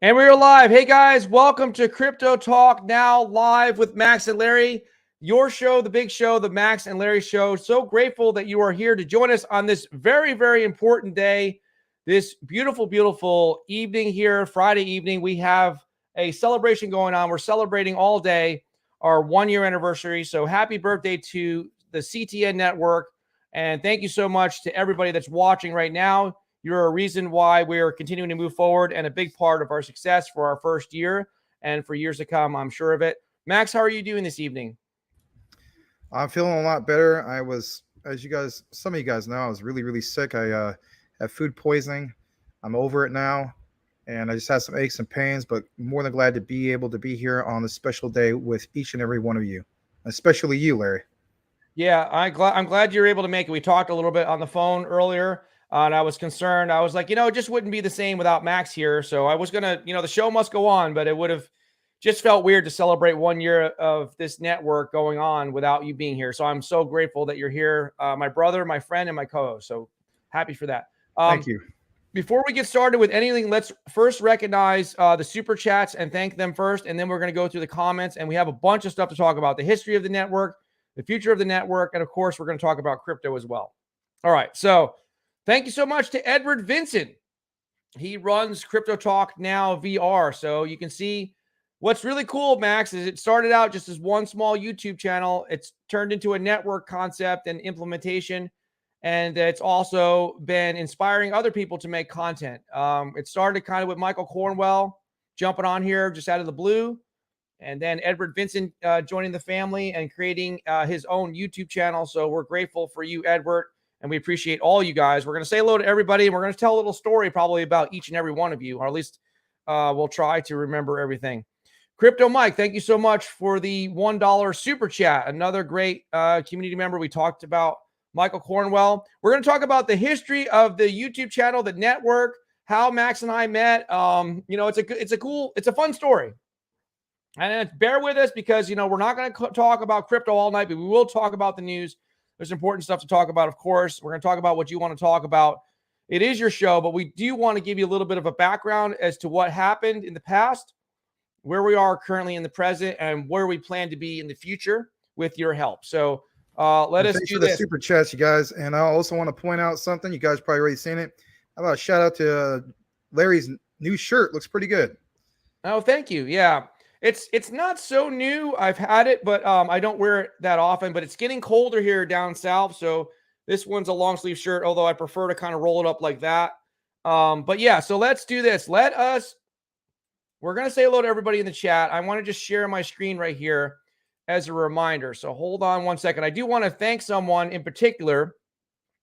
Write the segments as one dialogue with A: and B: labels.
A: And we're live. Hey guys, welcome to Crypto Talk Now live with Max and Larry. Your show, the big show, the Max and Larry show. So grateful that you are here to join us on this very, very important day. This beautiful, beautiful evening here, Friday evening. We have a celebration going on. We're celebrating all day our 1-year anniversary. So happy birthday to the CTN network. And thank you so much to everybody that's watching right now. You're a reason why we're continuing to move forward and a big part of our success for our first year and for years to come, I'm sure of it. Max, how are you doing this evening?
B: I'm feeling a lot better. I was, as you guys, some of you guys know, I was really, really sick. I had food poisoning. I'm over it now, and I just had some aches and pains, but more than glad to be able to be here on this special day with each and every one of you, especially you, Larry.
A: Yeah, I'm glad you're able to make it. We talked a little bit on the phone earlier, and I was concerned. I was like, it just wouldn't be the same without Max here. So I was gonna, the show must go on, but it would have just felt weird to celebrate 1 year of this network going on without you being here. So I'm so grateful that you're here, my brother, my friend, and my co-host. So happy for that.
B: Thank you.
A: Before we get started with anything, let's first recognize the super chats and thank them first, and then we're going to go through the comments. And we have a bunch of stuff to talk about: the history of the network, the future of the network, and of course, we're going to talk about crypto as well. All right, so thank you so much to Edward Vincent. He runs Crypto Talk Now VR. So you can see what's really cool, Max, is it started out just as one small YouTube channel. It's turned into a network concept and implementation. And it's also been inspiring other people to make content. It started kind of with Michael Cornwell jumping on here just out of the blue. And then Edward Vincent joining the family and creating his own YouTube channel. So we're grateful for you, Edward. And we appreciate all you guys. We're going to say hello to everybody. And we're going to tell a little story probably about each and every one of you. Or at least we'll try to remember everything. Crypto Mike, thank you so much for the $1 super chat. Another great community member. We talked about Michael Cornwell. We're going to talk about the history of the YouTube channel, the network, how Max and I met. It's a fun story. And bear with us because, we're not going to talk about crypto all night, but we will talk about the news. There's important stuff to talk about, of course. We're going to talk about what you want to talk about. It is your show, but we do want to give you a little bit of a background as to what happened in the past, where we are currently in the present, and where we plan to be in the future with your help. So let us do
B: the super chats, you guys. And I also want to point out something. You guys probably already seen it. How about a shout out to Larry's new shirt? Looks pretty good.
A: Oh, thank you. Yeah. It's not so new. I've had it, but I don't wear it that often. But it's getting colder here down south, so this one's a long sleeve shirt. Although I prefer to kind of roll it up like that. But yeah, so let's do this. We're gonna say hello to everybody in the chat. I want to just share my screen right here as a reminder. So hold on one second. I do want to thank someone in particular.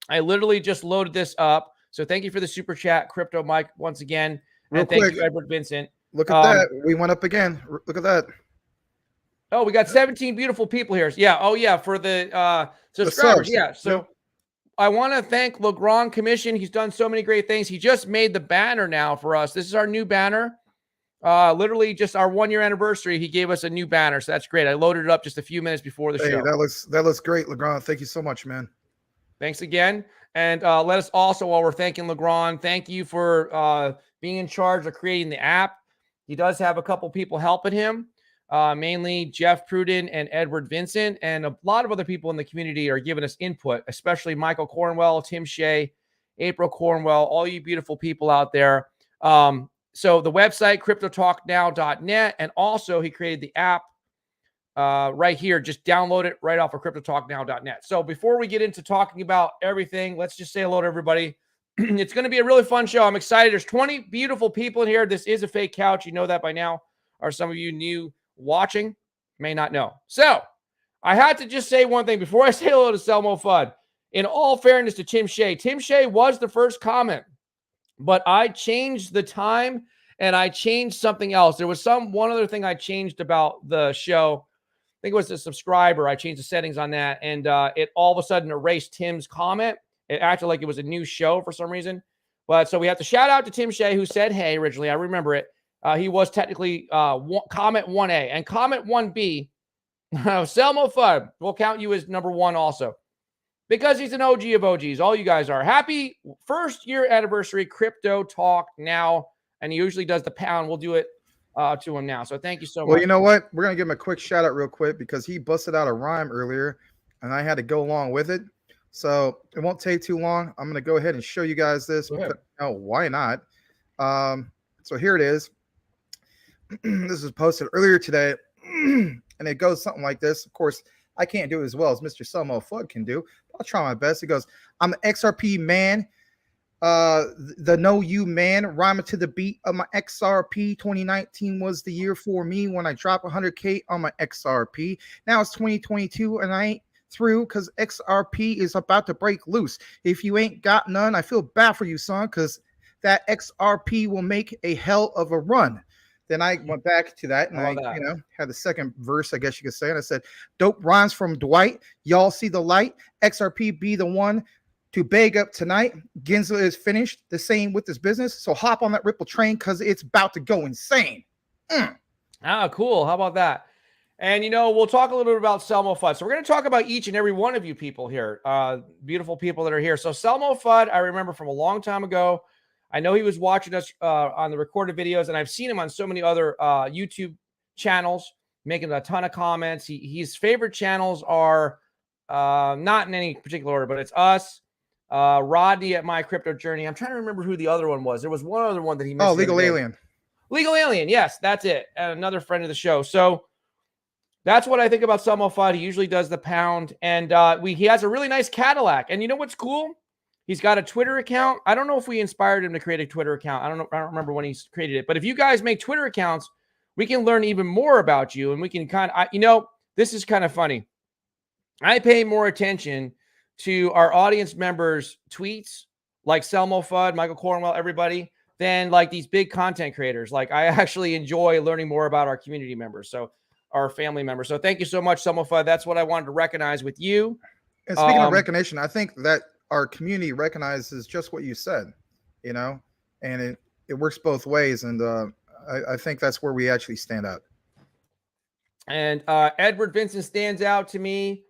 A: I literally just loaded this up. So thank you for the super chat, Crypto Mike, once again. And thank you, Edward Vincent.
B: Look at that. We went up again. Look at that.
A: Oh, we got 17 beautiful people here. Yeah. Oh, yeah. For the subscribers. Yeah. So I want to thank Legrand Commission. He's done so many great things. He just made the banner now for us. This is our new banner. Literally just our 1-year anniversary. He gave us a new banner. So that's great. I loaded it up just a few minutes before the show.
B: That looks great, Legrand. Thank you so much, man.
A: Thanks again. And let us also, while we're thanking Legrand, thank you for being in charge of creating the app. He does have a couple people helping him, mainly Jeff Pruden and Edward Vincent. And a lot of other people in the community are giving us input, especially Michael Cornwell, Tim Shea, April Cornwell, all you beautiful people out there. So the website, cryptotalknow.net, and also he created the app right here. Just download it right off of cryptotalknow.net. So before we get into talking about everything, let's just say hello to everybody. It's going to be a really fun show. I'm excited. There's 20 beautiful people in here. This is a fake couch. You know that by now. Or some of you new watching may not know. So I had to just say one thing before I say hello to Selmo Fudd. In all fairness to Tim Shea was the first comment, but I changed the time and I changed something else. There was one other thing I changed about the show. I think it was the subscriber. I changed the settings on that, and it all of a sudden erased Tim's comment. It acted like it was a new show for some reason. But so we have to shout out to Tim Shea, who said, hey, originally. I remember it. He was technically comment 1A. And comment 1B, Selmo Fudd, we'll count you as number 1 also. Because he's an OG of OGs. All you guys are. Happy first year anniversary, Crypto Talk Now. and he usually does the pound. We'll do it to him now. So thank you so much.
B: Well, you know what? We're going to give him a quick shout out real quick because he busted out a rhyme earlier and I had to go along with it. So it won't take too long. I'm going to go ahead and show you guys this. Because, oh, why not? So here it is. This was posted earlier today and it goes something like this. Of course, I can't do it as well as Mr. Selmo Flood can do. I'll try my best. It goes, I'm the XRP man. The know you man, rhyming to the beat of my XRP. 2019 was the year for me when I dropped 100K on my XRP. Now it's 2022 and I ain't through because XRP is about to break loose. If you ain't got none, I feel bad for you, son, because that XRP will make a hell of a run. Then I went back to that and I had the second verse, I guess you could say, and I said, dope rhymes from Dwight. Y'all see the light. XRP be the one to beg up tonight. Ginza is finished. The same with this business. So hop on that Ripple train because it's about to go insane.
A: Ah, cool. How about that? And, we'll talk a little bit about Selmo Fudd. So we're going to talk about each and every one of you people here, beautiful people that are here. So Selmo Fudd, I remember from a long time ago. I know he was watching us on the recorded videos, and I've seen him on so many other YouTube channels, making a ton of comments. His favorite channels are not in any particular order, but it's us, Rodney at My Crypto Journey. I'm trying to remember who the other one was. There was one other one that he missed.
B: Oh, Legal Alien.
A: Legal Alien. Yes, that's it. And another friend of the show. So that's what I think about Selmo Fudd. He usually does the pound, and he has a really nice Cadillac. And you know what's cool? He's got a Twitter account. I don't know if we inspired him to create a Twitter account. I don't remember when he created it. But if you guys make Twitter accounts, we can learn even more about you, and we can this is kind of funny. I pay more attention to our audience members' tweets, like Selmo Fudd, Michael Cornwell, everybody, than like these big content creators. Like I actually enjoy learning more about our community members, so our family members. So thank you so much, Selmo Fudd. That's what I wanted to recognize with you.
B: And speaking of recognition, I think that our community recognizes just what you said, and it works both ways. And I think that's where we actually stand out. And
A: Edward Vincent stands out to me.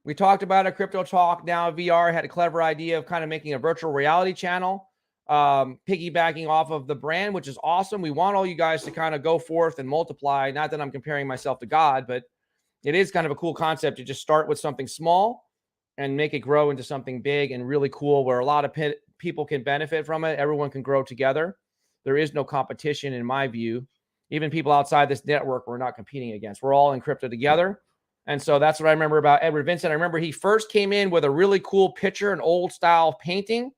A: We talked about a Crypto Talk Now VR, had a clever idea of kind of making a virtual reality channel, piggybacking off of the brand, which is awesome. We want all you guys to kind of go forth and multiply. Not that I'm comparing myself to God, but it is kind of a cool concept to just start with something small and make it grow into something big and really cool where a lot of people can benefit from it. Everyone can grow together. There is no competition in my view. Even people outside this network we're not competing against. We're all in crypto together. And so that's what I remember about Edward Vincent. I remember he first came in with a really cool picture, an old style painting.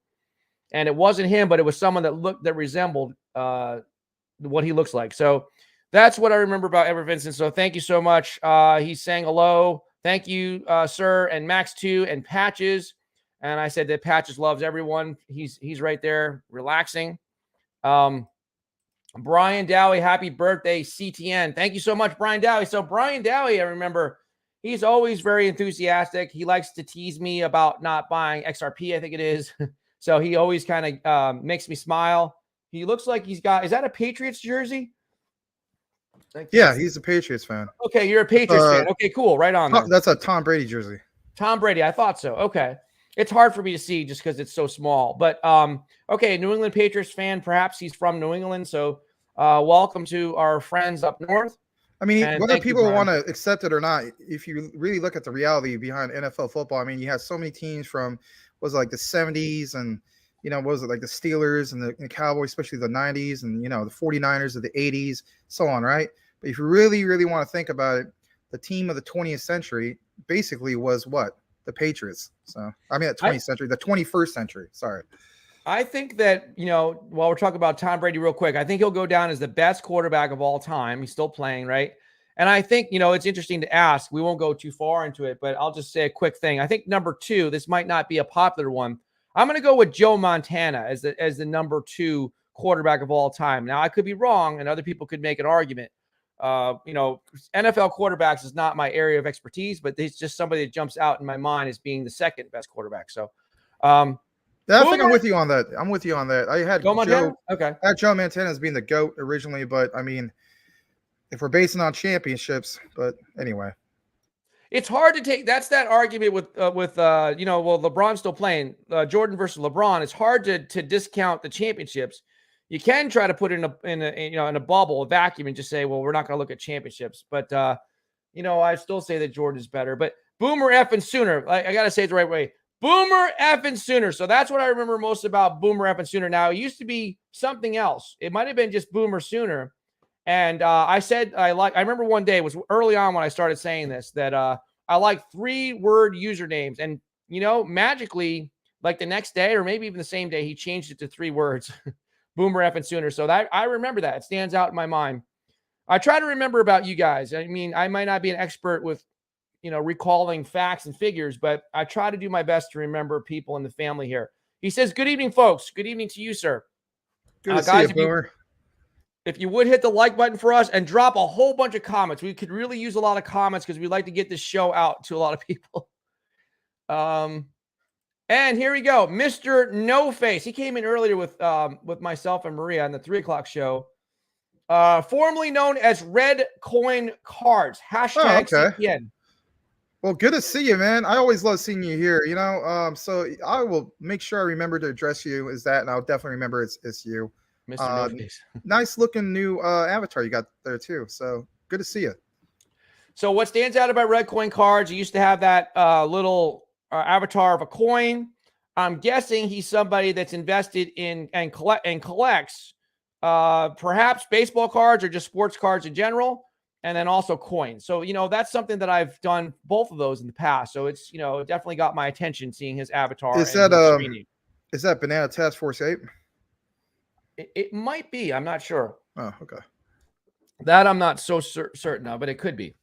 A: And it wasn't him, but it was someone that resembled what he looks like. So that's what I remember about Edward Vincent. So thank you so much. He's saying hello. Thank you, sir, and Max too, and Patches. And I said that Patches loves everyone. He's right there, relaxing. Brian Dowie, happy birthday, CTN. Thank you so much, Brian Dowie. So Brian Dowie, I remember, he's always very enthusiastic. He likes to tease me about not buying XRP, I think it is. So he always kind of makes me smile. He looks like he's got, is that a Patriots jersey?
B: Yeah, he's a Patriots fan.
A: Okay, you're a Patriots fan. Okay, cool. Right on there.
B: That's a Tom Brady jersey.
A: Tom Brady, I thought so. Okay. It's hard for me to see just because it's so small. But, okay, New England Patriots fan. Perhaps he's from New England. So welcome to our friends up north.
B: I mean, whether people want to accept it or not, if you really look at the reality behind NFL football, I mean, you have so many teams from, was it like the 70s and, what was it, like the Steelers and the Cowboys, especially the 90s and, the 49ers of the 80s, so on, right? But if you really, really want to think about it, the team of the 20th century basically was what? The Patriots. So, I mean, the 20th century, the 21st century. Sorry.
A: I think that, while we're talking about Tom Brady real quick, I think he'll go down as the best quarterback of all time. He's still playing, right? And I think, it's interesting to ask. We won't go too far into it, but I'll just say a quick thing. I think number 2, this might not be a popular one. I'm going to go with Joe Montana as the number 2 quarterback of all time. Now, I could be wrong, and other people could make an argument. NFL quarterbacks is not my area of expertise, but it's just somebody that jumps out in my mind as being the second best quarterback. So,
B: yeah, I think I'm with you on that. I had
A: Joe Montana. Okay,
B: I had Joe Montana as being the GOAT originally, but I mean, if we're basing on championships, but anyway,
A: it's hard to take. That's that argument with LeBron's still playing. Jordan versus LeBron. It's hard to discount the championships You can try to put it in a bubble, a vacuum, and just say, well, we're not going to look at championships. But I still say that Jordan's better. But Boomer effing Sooner. I got to say it the right way. Boomer effing Sooner. So that's what I remember most about Boomer effing Sooner. Now, it used to be something else. It might have been just Boomer Sooner. And I said I remember one day, it was early on when I started saying this, that I like 3-word usernames. And, magically, like the next day or maybe even the same day, he changed it to 3 words. Boomer effing Sooner. So that I remember that. It stands out in my mind. I try to remember about you guys. I mean, I might not be an expert with, recalling facts and figures, but I try to do my best to remember people in the family here. He says, good evening, folks. Good evening to you, sir.
B: Good to see
A: guys,
B: you, Boomer.
A: If you would hit the like button for us and drop a whole bunch of comments. We could really use a lot of comments because we'd like to get this show out to a lot of people. And here we go. Mr. No Face. He came in earlier with myself and Maria on the 3:00 show. Formerly known as Red Coin Cards. Hashtag CPN.
B: Well, good to see you, man. I always love seeing you here. So I will make sure I remember to address you as that, and I'll definitely remember it's you.
A: Mr. No Face.
B: Nice looking new avatar you got there too. So good to see you.
A: So what stands out about Red Coin Cards? You used to have that little avatar of a coin. I'm guessing he's somebody that's invested in and collects perhaps baseball cards or just sports cards in general, and then also coins. So, that's something that I've done both of those in the past. So it's, it definitely got my attention seeing his avatar.
B: Is that Banana Task Force 8?
A: It might be. I'm not sure.
B: Oh, okay.
A: That I'm not so certain of, but it could be.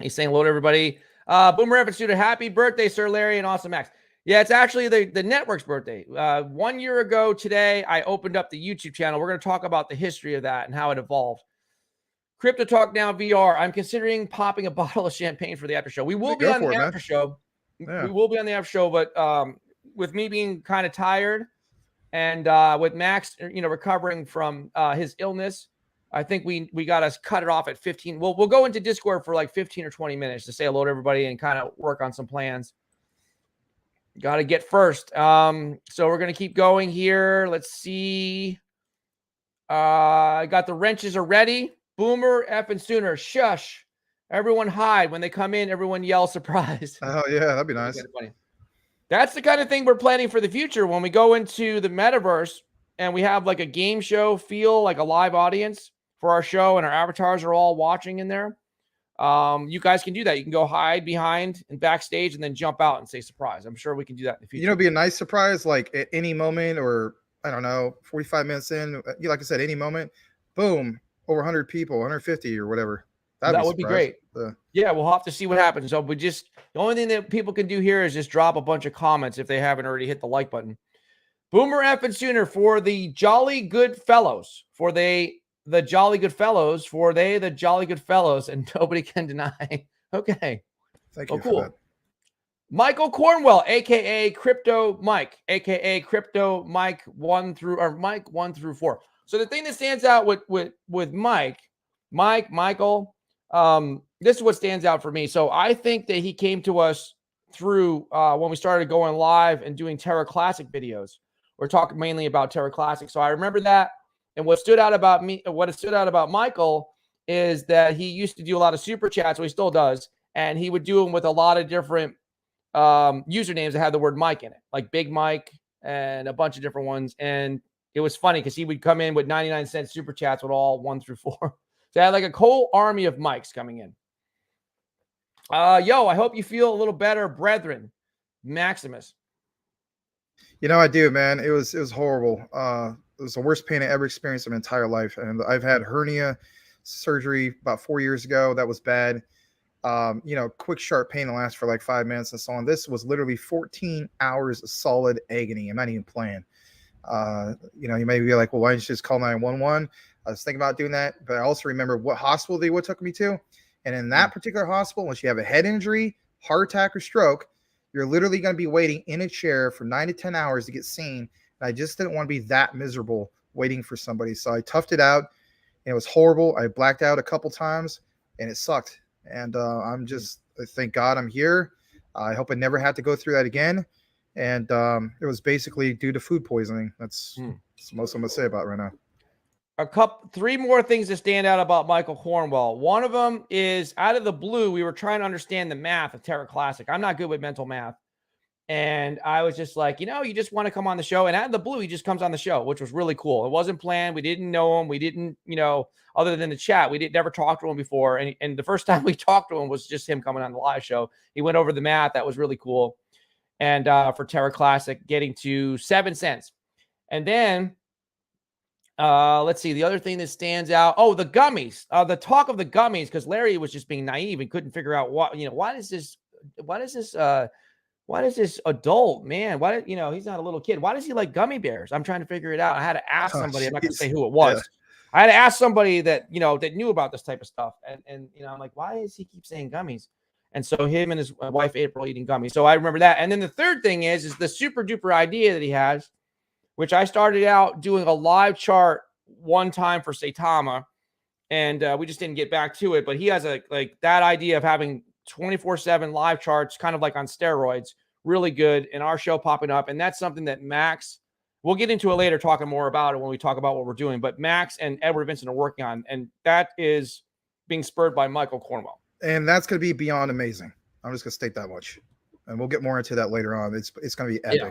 A: He's saying hello to everybody. Boomer Effort Studio, happy birthday, Sir Larry and Awesome Max. Yeah, it's actually the network's birthday. 1 year ago today, I opened up the YouTube channel. We're going to talk about the history of that and how it evolved. Crypto Talk Now VR. I'm considering popping a bottle of champagne for the after show. We will be on the after show. Yeah. We will be on the after show, but with me being kind of tired and with Max, recovering from his illness, I think we got to cut it off at 15. We'll go into Discord for like 15 or 20 minutes to say hello to everybody and kind of work on some plans. Got to get first. So we're going to keep going here. Let's see. I got the wrenches are ready. Boomer effing Sooner. Shush. Everyone hide. When they come in, everyone yell surprise.
B: Oh, yeah. That'd be nice.
A: That's the kind of thing we're planning for the future. When we go into the metaverse and we have like a game show feel, like a live audience for our show, and our avatars are all watching in there. You guys can do that. You can go hide behind and backstage and then jump out and say surprise. I'm sure we can do that in the future.
B: It'd be a nice surprise, like at any moment, or I don't know, 45 minutes in, like I said, any moment, boom, over 100 people, 150 or whatever.
A: That would be great. Yeah, we'll have to see what happens. So the only thing that people can do here is just drop a bunch of comments if they haven't already hit the like button. Boomer effing Sooner for the Jolly Good Fellows, for the Jolly Good Fellows, the Jolly Good Fellows, and nobody can deny. Okay.
B: Thank you.
A: Cool. Michael Cornwell, aka Crypto Mike, aka Crypto Mike 1 through 4. So the thing that stands out with Michael, this is what stands out for me. So I think that he came to us through when we started going live and doing Terra Classic videos. We're talking mainly about Terra Classic. So I remember that. And what stood out about Michael is that he used to do a lot of super chats, so he still does, and he would do them with a lot of different usernames that had the word Mike in it, like Big Mike and a bunch of different ones. And it was funny because he would come in with 99-cent super chats with all 1 through 4. So I had like a whole army of Mikes coming in. I hope you feel a little better, brethren. Maximus.
B: I do, man. It was horrible. It was the worst pain I ever experienced in my entire life. And I've had hernia surgery about 4 years ago. That was bad. Quick, sharp pain that lasts for like 5 minutes and so on. This was literally 14 hours of solid agony. I'm not even playing. You may be like, well, why didn't you just call 911? I was thinking about doing that, but I also remember what hospital they took me to. And in that particular hospital, once you have a head injury, heart attack, or stroke, you're literally going to be waiting in a chair for 9 to 10 hours to get seen. And I just didn't want to be that miserable waiting for somebody. So I toughed it out, and it was horrible. I blacked out a couple times, and it sucked. And thank God I'm here. I hope I never have to go through that again. and it was basically due to food poisoning. That's the most I'm gonna say about it right now.
A: Three more things that stand out about Michael Cornwell. One of them is, out of the blue, we were trying to understand the math of Terra Classic. I'm not good with mental math. And I was just like, you just want to come on the show. And out of the blue, he just comes on the show, which was really cool. It wasn't planned. We didn't know him. We didn't, other than the chat, we never talked to him before. And the first time we talked to him was just him coming on the live show. He went over the math. That was really cool. And for Terra Classic, getting to 7 cents. And then let's see, the other thing that stands out. Oh, the gummies, the talk of the gummies, because Larry was just being naive and couldn't figure out why is this adult man? He's not a little kid. Why does he like gummy bears? I'm trying to figure it out. I had to ask somebody. I'm not going to say who it was. Yeah. I had to ask somebody that knew about this type of stuff. And I'm like, why does he keep saying gummies? And so him and his wife April eating gummies. So I remember that. And then the third thing is the super duper idea that he has, which I started out doing a live chart one time for Saitama, and we just didn't get back to it. But he has that idea of having 24/7 live charts, kind of like on steroids, really good, in our show popping up. And that's something that Max, we'll get into it later, talking more about it when we talk about what we're doing, but Max and Edward Vincent are working on, and that is being spurred by Michael Cornwell.
B: And that's going to be beyond amazing. I'm just going to state that much, and we'll get more into that later on. It's going to be epic. Yeah.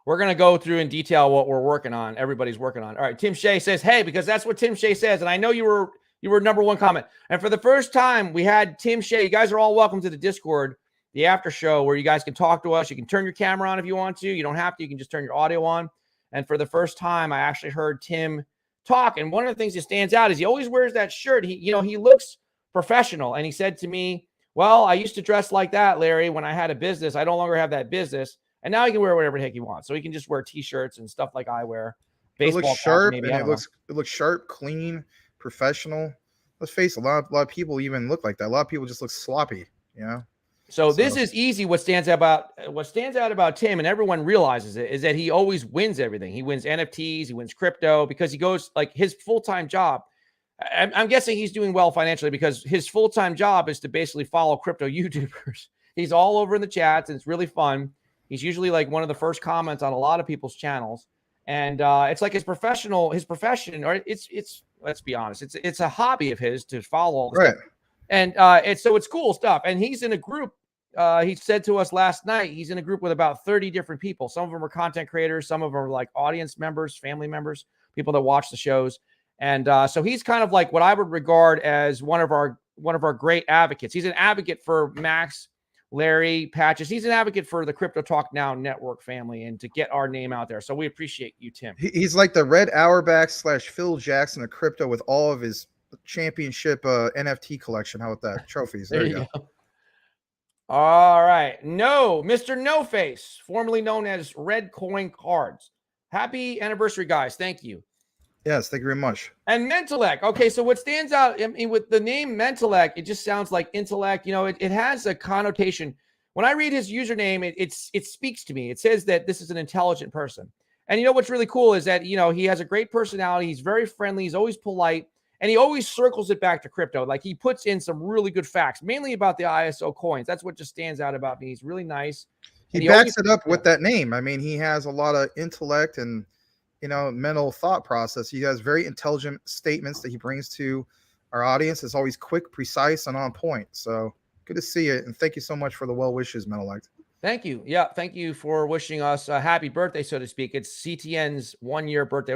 A: We're going to go through in detail what we're working on. Everybody's working on. All right. Tim Shea says, hey, because that's what Tim Shea says. And I know you were number one comment. And for the first time, we had Tim Shea. You guys are all welcome to the Discord, the after show, where you guys can talk to us. You can turn your camera on if you want to. You don't have to. You can just turn your audio on. And for the first time, I actually heard Tim talk. And one of the things that stands out is he always wears that shirt. He looks professional. And he said to me, well, I used to dress like that, Larry, when I had a business. I no longer have that business. And now he can wear whatever the heck he wants. So he can just wear T-shirts and stuff like I wear.
B: Baseball, it looks sharp, maybe. And it looks sharp, clean, professional. Let's face it, a lot of people even look like that. A lot of people just look sloppy,
A: So this is easy. What stands out about Tim, and everyone realizes it, is that he always wins everything. He wins NFTs, he wins crypto, because he goes, like, his full-time job. I'm guessing he's doing well financially, because his full-time job is to basically follow crypto YouTubers. He's all over in the chats, and it's really fun. He's usually like one of the first comments on a lot of people's channels. And it's like his profession, or it's let's be honest, it's a hobby of his to follow all this stuff. And it's cool stuff. And he's in a group. He said to us last night, he's in a group with about 30 different people. Some of them are content creators. Some of them are like audience members, family members, people that watch the shows. And so he's kind of like what I would regard as one of our great advocates. He's an advocate for Max, Larry, Patches. He's an advocate for the Crypto Talk Now network family and to get our name out there. So we appreciate you, Tim.
B: He's like the Red Auerbach / Phil Jackson of crypto, with all of his championship NFT collection. How about that? Trophies. There you go.
A: All right. Mr. No Face, formerly known as Red Coin Cards. Happy anniversary, guys. Thank you.
B: Yes, thank you very much.
A: And Mentalec. Okay, so what stands out with the name Mentalec, it just sounds like intellect. It has a connotation. When I read his username, it speaks to me. It says that this is an intelligent person. And what's really cool is that, he has a great personality. He's very friendly. He's always polite. And he always circles it back to crypto. Like, he puts in some really good facts, mainly about the ISO coins. That's what just stands out about me. He's really nice.
B: He backs it up with that name. I mean, he has a lot of intellect and mental thought process. He has very intelligent statements that he brings to our audience. It's always quick, precise, and on point. So good to see you. And thank you so much for the well wishes, Mentalect.
A: Thank you. Yeah. Thank you for wishing us a happy birthday, so to speak. It's CTN's 1-year birthday.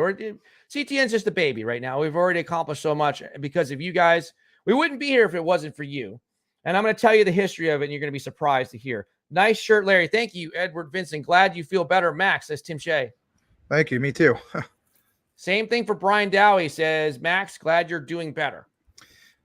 A: CTN's just a baby right now. We've already accomplished so much because of you guys. We wouldn't be here if it wasn't for you. And I'm going to tell you the history of it, and you're going to be surprised to hear. Nice shirt, Larry. Thank you, Edward Vincent. Glad you feel better, Max, says Tim Shea.
B: Thank you. Me too.
A: Same thing for Brian Dowie. Says, Max, glad you're doing better.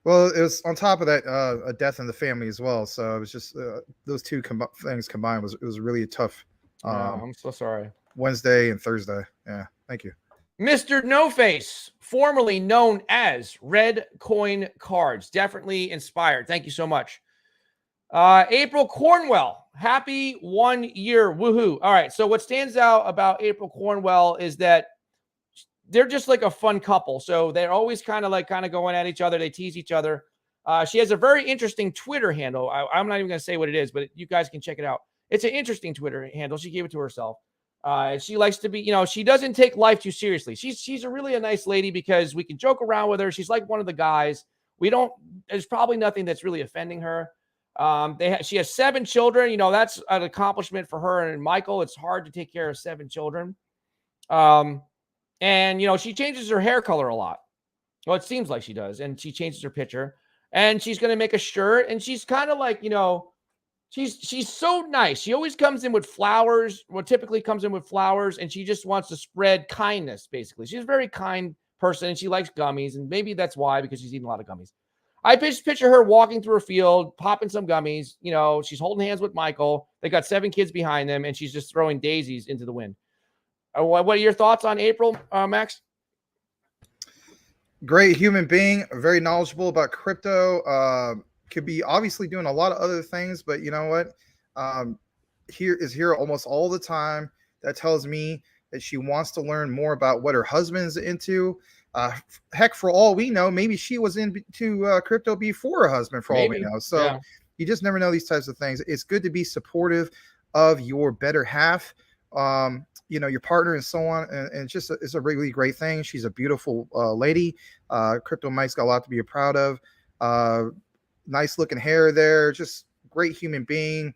B: Well, it was on top of that, a death in the family as well. So it was just those two things combined. It was really tough.
A: I'm so sorry.
B: Wednesday and Thursday. Yeah. Thank you.
A: Mr. No Face, formerly known as Red Coin Cards. Definitely inspired. Thank you so much. April Cornwell. Happy 1 year. Woohoo. All right. So what stands out about April Cornwell is that they're just like a fun couple. So they're always kind of going at each other. They tease each other. She has a very interesting Twitter handle. I'm not even going to say what it is, but you guys can check it out. It's an interesting Twitter handle. She gave it to herself. She likes to be, you know, she doesn't take life too seriously. She's a really a nice lady because we can joke around with her. She's like one of the guys. There's probably nothing that's really offending her. She has 7 children. You know, that's an accomplishment for her and Michael. It's hard to take care of 7 children. And, you know, she changes her hair color a lot. Well, it seems like she does. And she changes her picture. And she's going to make a shirt. And she's kind of like, you know, she's so nice. She always comes in with flowers. Well, typically comes in with flowers. And she just wants to spread kindness, basically. She's a very kind person. And she likes gummies. And maybe that's why, because she's eating a lot of gummies. I just picture her walking through a field, popping some gummies. You know, she's holding hands with Michael. They got 7 kids behind them. And she's just throwing daisies into the wind. What are your thoughts on April, Max?
B: Great human being, very knowledgeable about crypto. Could be obviously doing a lot of other things, but you know what? Here almost all the time. That tells me that she wants to learn more about what her husband's into. Heck, for all we know, maybe she was into crypto before her husband, for all we know. So yeah. You just never know these types of things. It's good to be supportive of your better half. You know, your partner and so on. And it's a really great thing. She's a beautiful lady. Crypto Mike's got a lot to be proud of. Nice looking hair there. Just great human being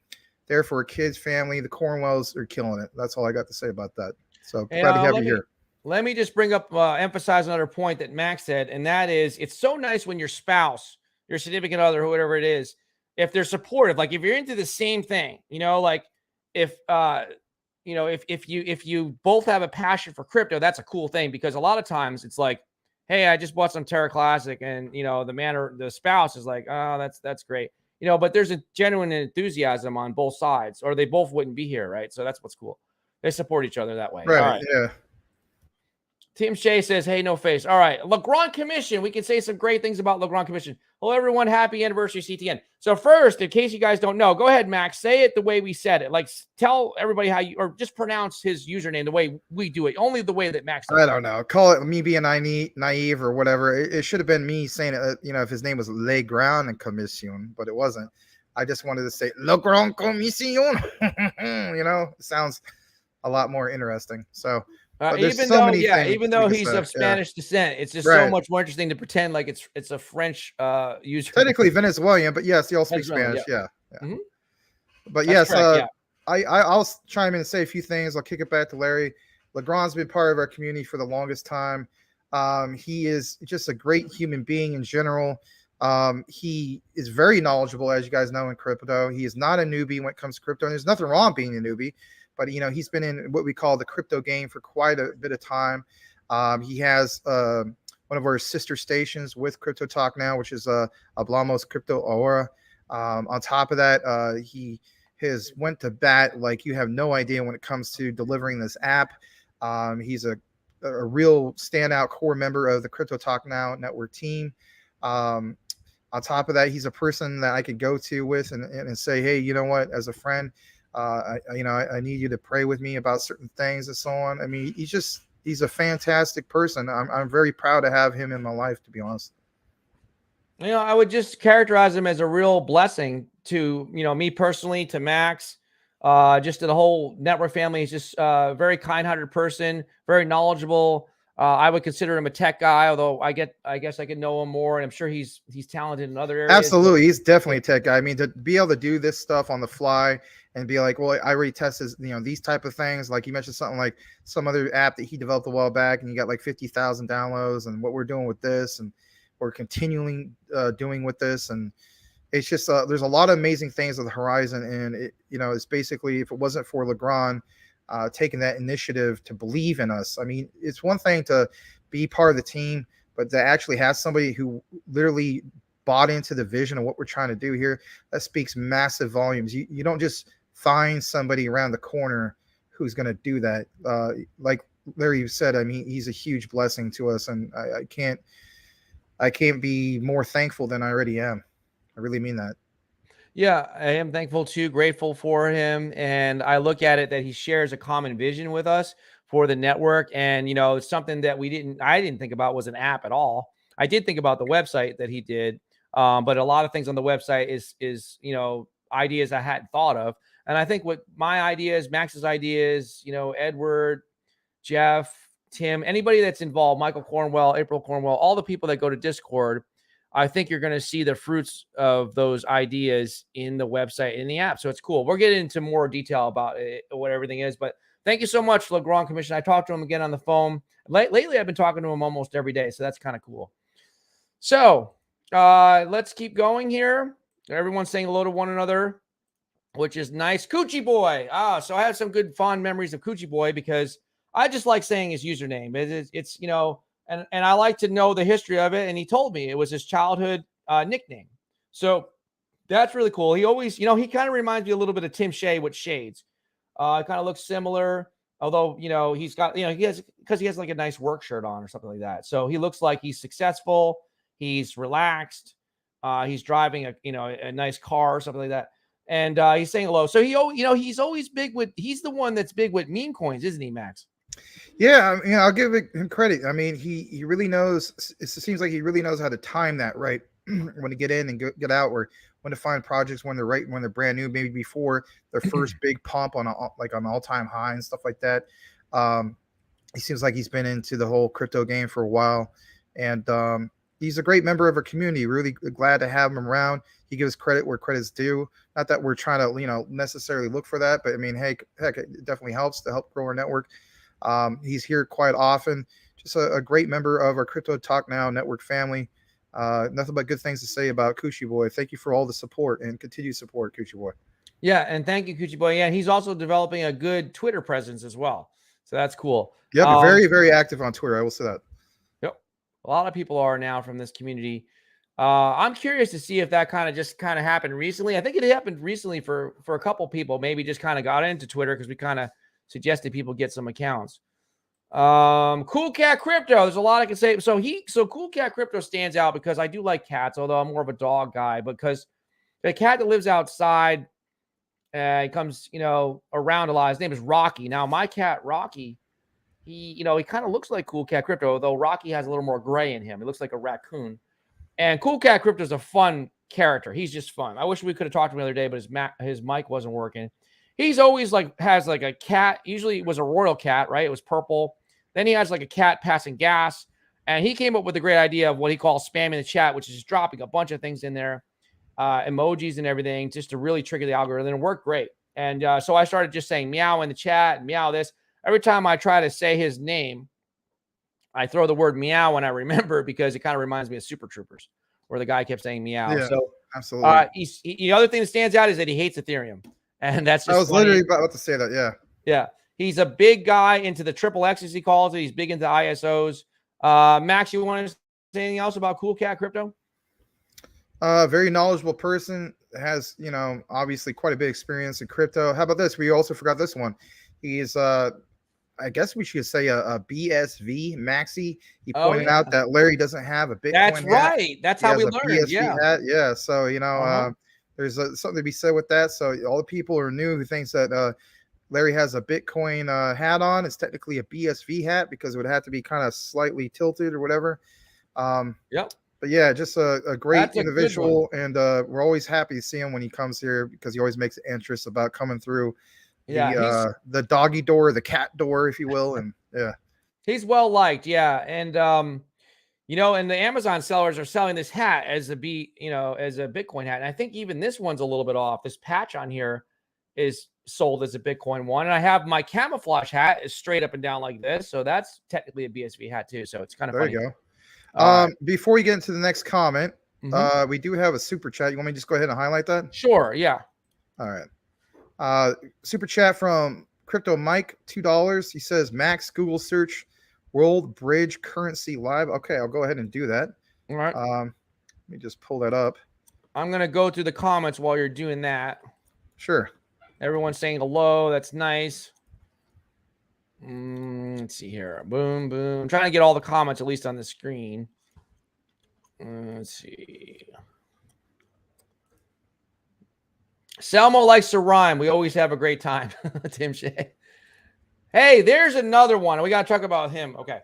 B: there for her kids, family. The Cornwells are killing it. That's all I got to say about that. So glad to have you here.
A: Let me just bring up, emphasize another point that Max said, and that is, it's so nice when your spouse, your significant other, whatever it is, if they're supportive, like if you're into the same thing, you know, like if you both have a passion for crypto, that's a cool thing, because a lot of times it's like, hey, I just bought some Terra Classic, and you know, the spouse is like, oh, that's great, you know, but there's a genuine enthusiasm on both sides, or they both wouldn't be here, right? So that's what's cool. They support each other that way.
B: Right.
A: All right.
B: Yeah.
A: Tim Shea says, hey, no face. All right. Legrand Commission. We can say some great things about Legrand Commission. Hello, everyone. Happy anniversary, CTN. So first, in case you guys don't know, go ahead, Max. Say it the way we said it. Like, tell everybody how you, or just pronounce his username the way we do it. Only the way that Max does.
B: I don't know. Call it me being naive or whatever. It should have been me saying it, you know, if his name was Legrand Commission, but it wasn't. I just wanted to say Legrand Commission. You know, it sounds a lot more interesting. So,
A: even though he's of Spanish descent, it's just so much more interesting to pretend like it's a French user.
B: Technically Venezuelan, but yes, he all speaks Spanish. Yeah. Mm-hmm. But that's yes, I'll chime in and say a few things. I'll kick it back to Larry. Legrand's been part of our community for the longest time. He is just a great human being in general. He is very knowledgeable, as you guys know, in crypto. He is not a newbie when it comes to crypto, and there's nothing wrong being a newbie. But, you know, he's been in what we call the crypto game for quite a bit of time. He has one of our sister stations with Crypto Talk now, which is Hablamos Crypto Ahora. On top of that, he has went to bat like you have no idea when it comes to delivering this app. He's a real standout core member of the Crypto Talk Now network team. On top of that, he's a person that I could go to with and say, hey, you know what, as a friend, I need you to pray with me about certain things and so on. I mean, he's a fantastic person. I'm very proud to have him in my life, to be honest.
A: You know, I would just characterize him as a real blessing to, you know, me personally, to Max, just to the whole network family. He's just a very kind-hearted person, very knowledgeable. I would consider him a tech guy, although I guess I could know him more, and I'm sure he's talented in other areas.
B: Absolutely, he's definitely a tech guy. I mean, to be able to do this stuff on the fly and be like, well, I already tested, you know, these type of things. Like you mentioned something like some other app that he developed a while back, and you got like 50,000 downloads, and what we're doing with this, and we're continuing doing with this, and it's just there's a lot of amazing things on the horizon, and it, you know, it's basically, if it wasn't for Legrand taking that initiative to believe in us. I mean, it's one thing to be part of the team, but to actually have somebody who literally bought into the vision of what we're trying to do here, that speaks massive volumes. You don't just find somebody around the corner who's going to do that. Like Larry said, I mean, he's a huge blessing to us, and I can't be more thankful than I already am. I really mean that.
A: Yeah, I am thankful too, grateful for him. And I look at it that he shares a common vision with us for the network. And, you know, it's something that I didn't think about was an app at all. I did think about the website that he did. But a lot of things on the website is, you know, ideas I hadn't thought of. And I think what my ideas, Max's ideas, you know, Edward, Jeff, Tim, anybody that's involved, Michael Cornwell, April Cornwell, all the people that go to Discord, I think you're going to see the fruits of those ideas in the website, in the app. So it's cool. We're getting into more detail about it, what everything is. But thank you so much, Legrand Commission. I talked to him again on the phone. Lately, I've been talking to him almost every day. So that's kind of cool. So let's keep going here. Everyone's saying hello to one another, which is nice. Coochie Boy. So I have some good fond memories of Coochie Boy because I just like saying his username. It's you know, and I like to know the history of it. And he told me it was his childhood nickname. So that's really cool. He always, you know, he kind of reminds me a little bit of Tim Shea with shades. It kind of looks similar, although, you know, he's got, you know, he has like a nice work shirt on or something like that. So he looks like he's successful. He's relaxed. He's driving a nice car or something like that. And he's saying hello. So he's always big with, he's the one that's big with meme coins, isn't he, Max?
B: Yeah, I mean, I'll give him credit. I mean, he really knows. It seems like he really knows how to time that right when to get in and get out, or when to find projects when they're brand new, maybe before their first big pump on an all-time high and stuff like that. He seems like he's been into the whole crypto game for a while, and he's a great member of our community. Really glad to have him around. He gives credit where credit's due. Not that we're trying to, you know, necessarily look for that, but I mean, heck, it definitely helps to help grow our network. He's here quite often. Just a great member of our Crypto Talk Now network family. Nothing but good things to say about Coochie Boy. Thank you for all the support and continued support, Coochie Boy.
A: Yeah, and thank you, Coochie Boy. Yeah, and he's also developing a good Twitter presence as well. So that's cool.
B: Yep, very, very active on Twitter. I will say that.
A: Yep. A lot of people are now from this community. I'm curious to see if that kind of happened recently. I think it happened recently for a couple people, maybe just kind of got into Twitter because we kind of suggested people get some accounts. Cool Cat Crypto. There's a lot I can say. So Cool Cat Crypto stands out because I do like cats, although I'm more of a dog guy, because the cat that lives outside, he comes, you know, around a lot. His name is Rocky. Now, my cat, Rocky, he kind of looks like Cool Cat Crypto, though Rocky has a little more gray in him. He looks like a raccoon. And Cool Cat Crypto is a fun character. He's just fun. I wish we could have talked to him the other day, but his mic wasn't working. He's always has a cat. Usually it was a royal cat, right? It was purple. Then he has like a cat passing gas. And he came up with a great idea of what he calls spamming the chat, which is just dropping a bunch of things in there, emojis and everything, just to really trigger the algorithm. And it worked great. And so I started just saying meow in the chat and meow this. Every time I try to say his name, I throw the word meow when I remember, because it kind of reminds me of Super Troopers, where the guy kept saying meow.
B: Yeah,
A: so
B: absolutely.
A: The other thing that stands out is that he hates Ethereum. And that's just
B: I was
A: funny.
B: literally about to say that. Yeah.
A: Yeah. He's a big guy into the triple X, as he calls it. He's big into ISOs. Max, you want to say anything else about Cool Cat Crypto?
B: Very knowledgeable person, has, you know, obviously quite a bit of experience in crypto. How about this? We also forgot this one. He's I guess we should say a BSV Maxi. He pointed out that Larry doesn't have a Bitcoin
A: That's
B: hat.
A: Right. That's how we learned.
B: BSV hat. Yeah. So, you know, there's something to be said with that. So all the people who are new who thinks that Larry has a Bitcoin hat on, it's technically a BSV hat, because it would have to be kind of slightly tilted or whatever.
A: Yep.
B: But yeah, just a great individual, and we're always happy to see him when he comes here, because he always makes an interest about coming through the doggy door, the cat door, if you will. And yeah,
A: he's well liked. Yeah. And you know, and the Amazon sellers are selling this hat as a Bitcoin hat. And I think even this one's a little bit off. This patch on here is sold as a Bitcoin one. And I have my camouflage hat is straight up and down like this. So that's technically a BSV hat too. So it's kind of funny.
B: There you go. Before we get into the next comment, we do have a super chat. You want me to just go ahead and highlight that?
A: Sure. Yeah.
B: All right. Super chat from Crypto Mike, $2. He says, Max, Google search World Bridge Currency Live. Okay, I'll go ahead and do that.
A: All right.
B: Let me just pull that up.
A: I'm going to go through the comments while you're doing that.
B: Sure.
A: Everyone's saying hello. That's nice. Let's see here. Boom, boom. I'm trying to get all the comments at least on the screen. Let's see. Selmo likes to rhyme. We always have a great time. Tim Shea. Hey, there's another one. We got to talk about him. Okay.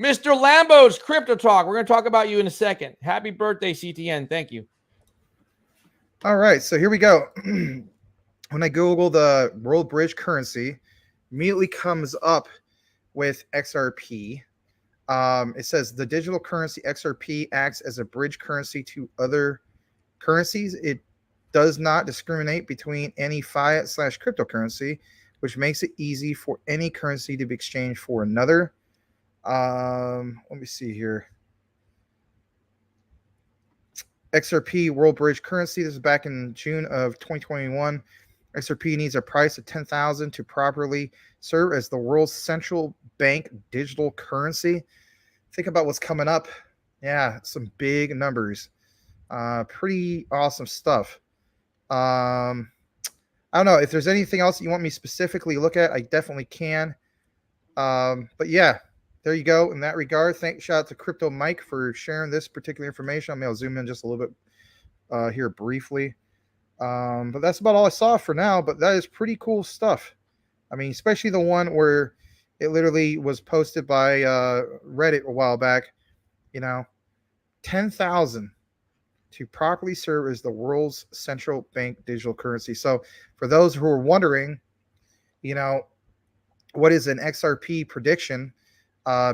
A: Mr. Lambo's Crypto Talk. We're going to talk about you in a second. Happy birthday, CTN. Thank you.
B: All right. So here we go. when I Google the world bridge currency, immediately comes up with XRP. It says the digital currency XRP acts as a bridge currency to other currencies. It does not discriminate between any fiat/cryptocurrency, which makes it easy for any currency to be exchanged for another. Let me see here. XRP World Bridge Currency. This is back in June of 2021. XRP needs a price of 10,000 to properly serve as the world's central bank digital currency. Think about what's coming up. Yeah, some big numbers. Pretty awesome stuff. I don't know if there's anything else you want me specifically look at. I definitely can. But yeah, there you go. In that regard, shout out to Crypto Mike for sharing this particular information. I mean, I'll zoom in just a little bit here briefly. But that's about all I saw for now. But that is pretty cool stuff. I mean, especially the one where it literally was posted by Reddit a while back. 10,000 to properly serve as the world's central bank digital currency. So for those who are wondering, what is an XRP prediction?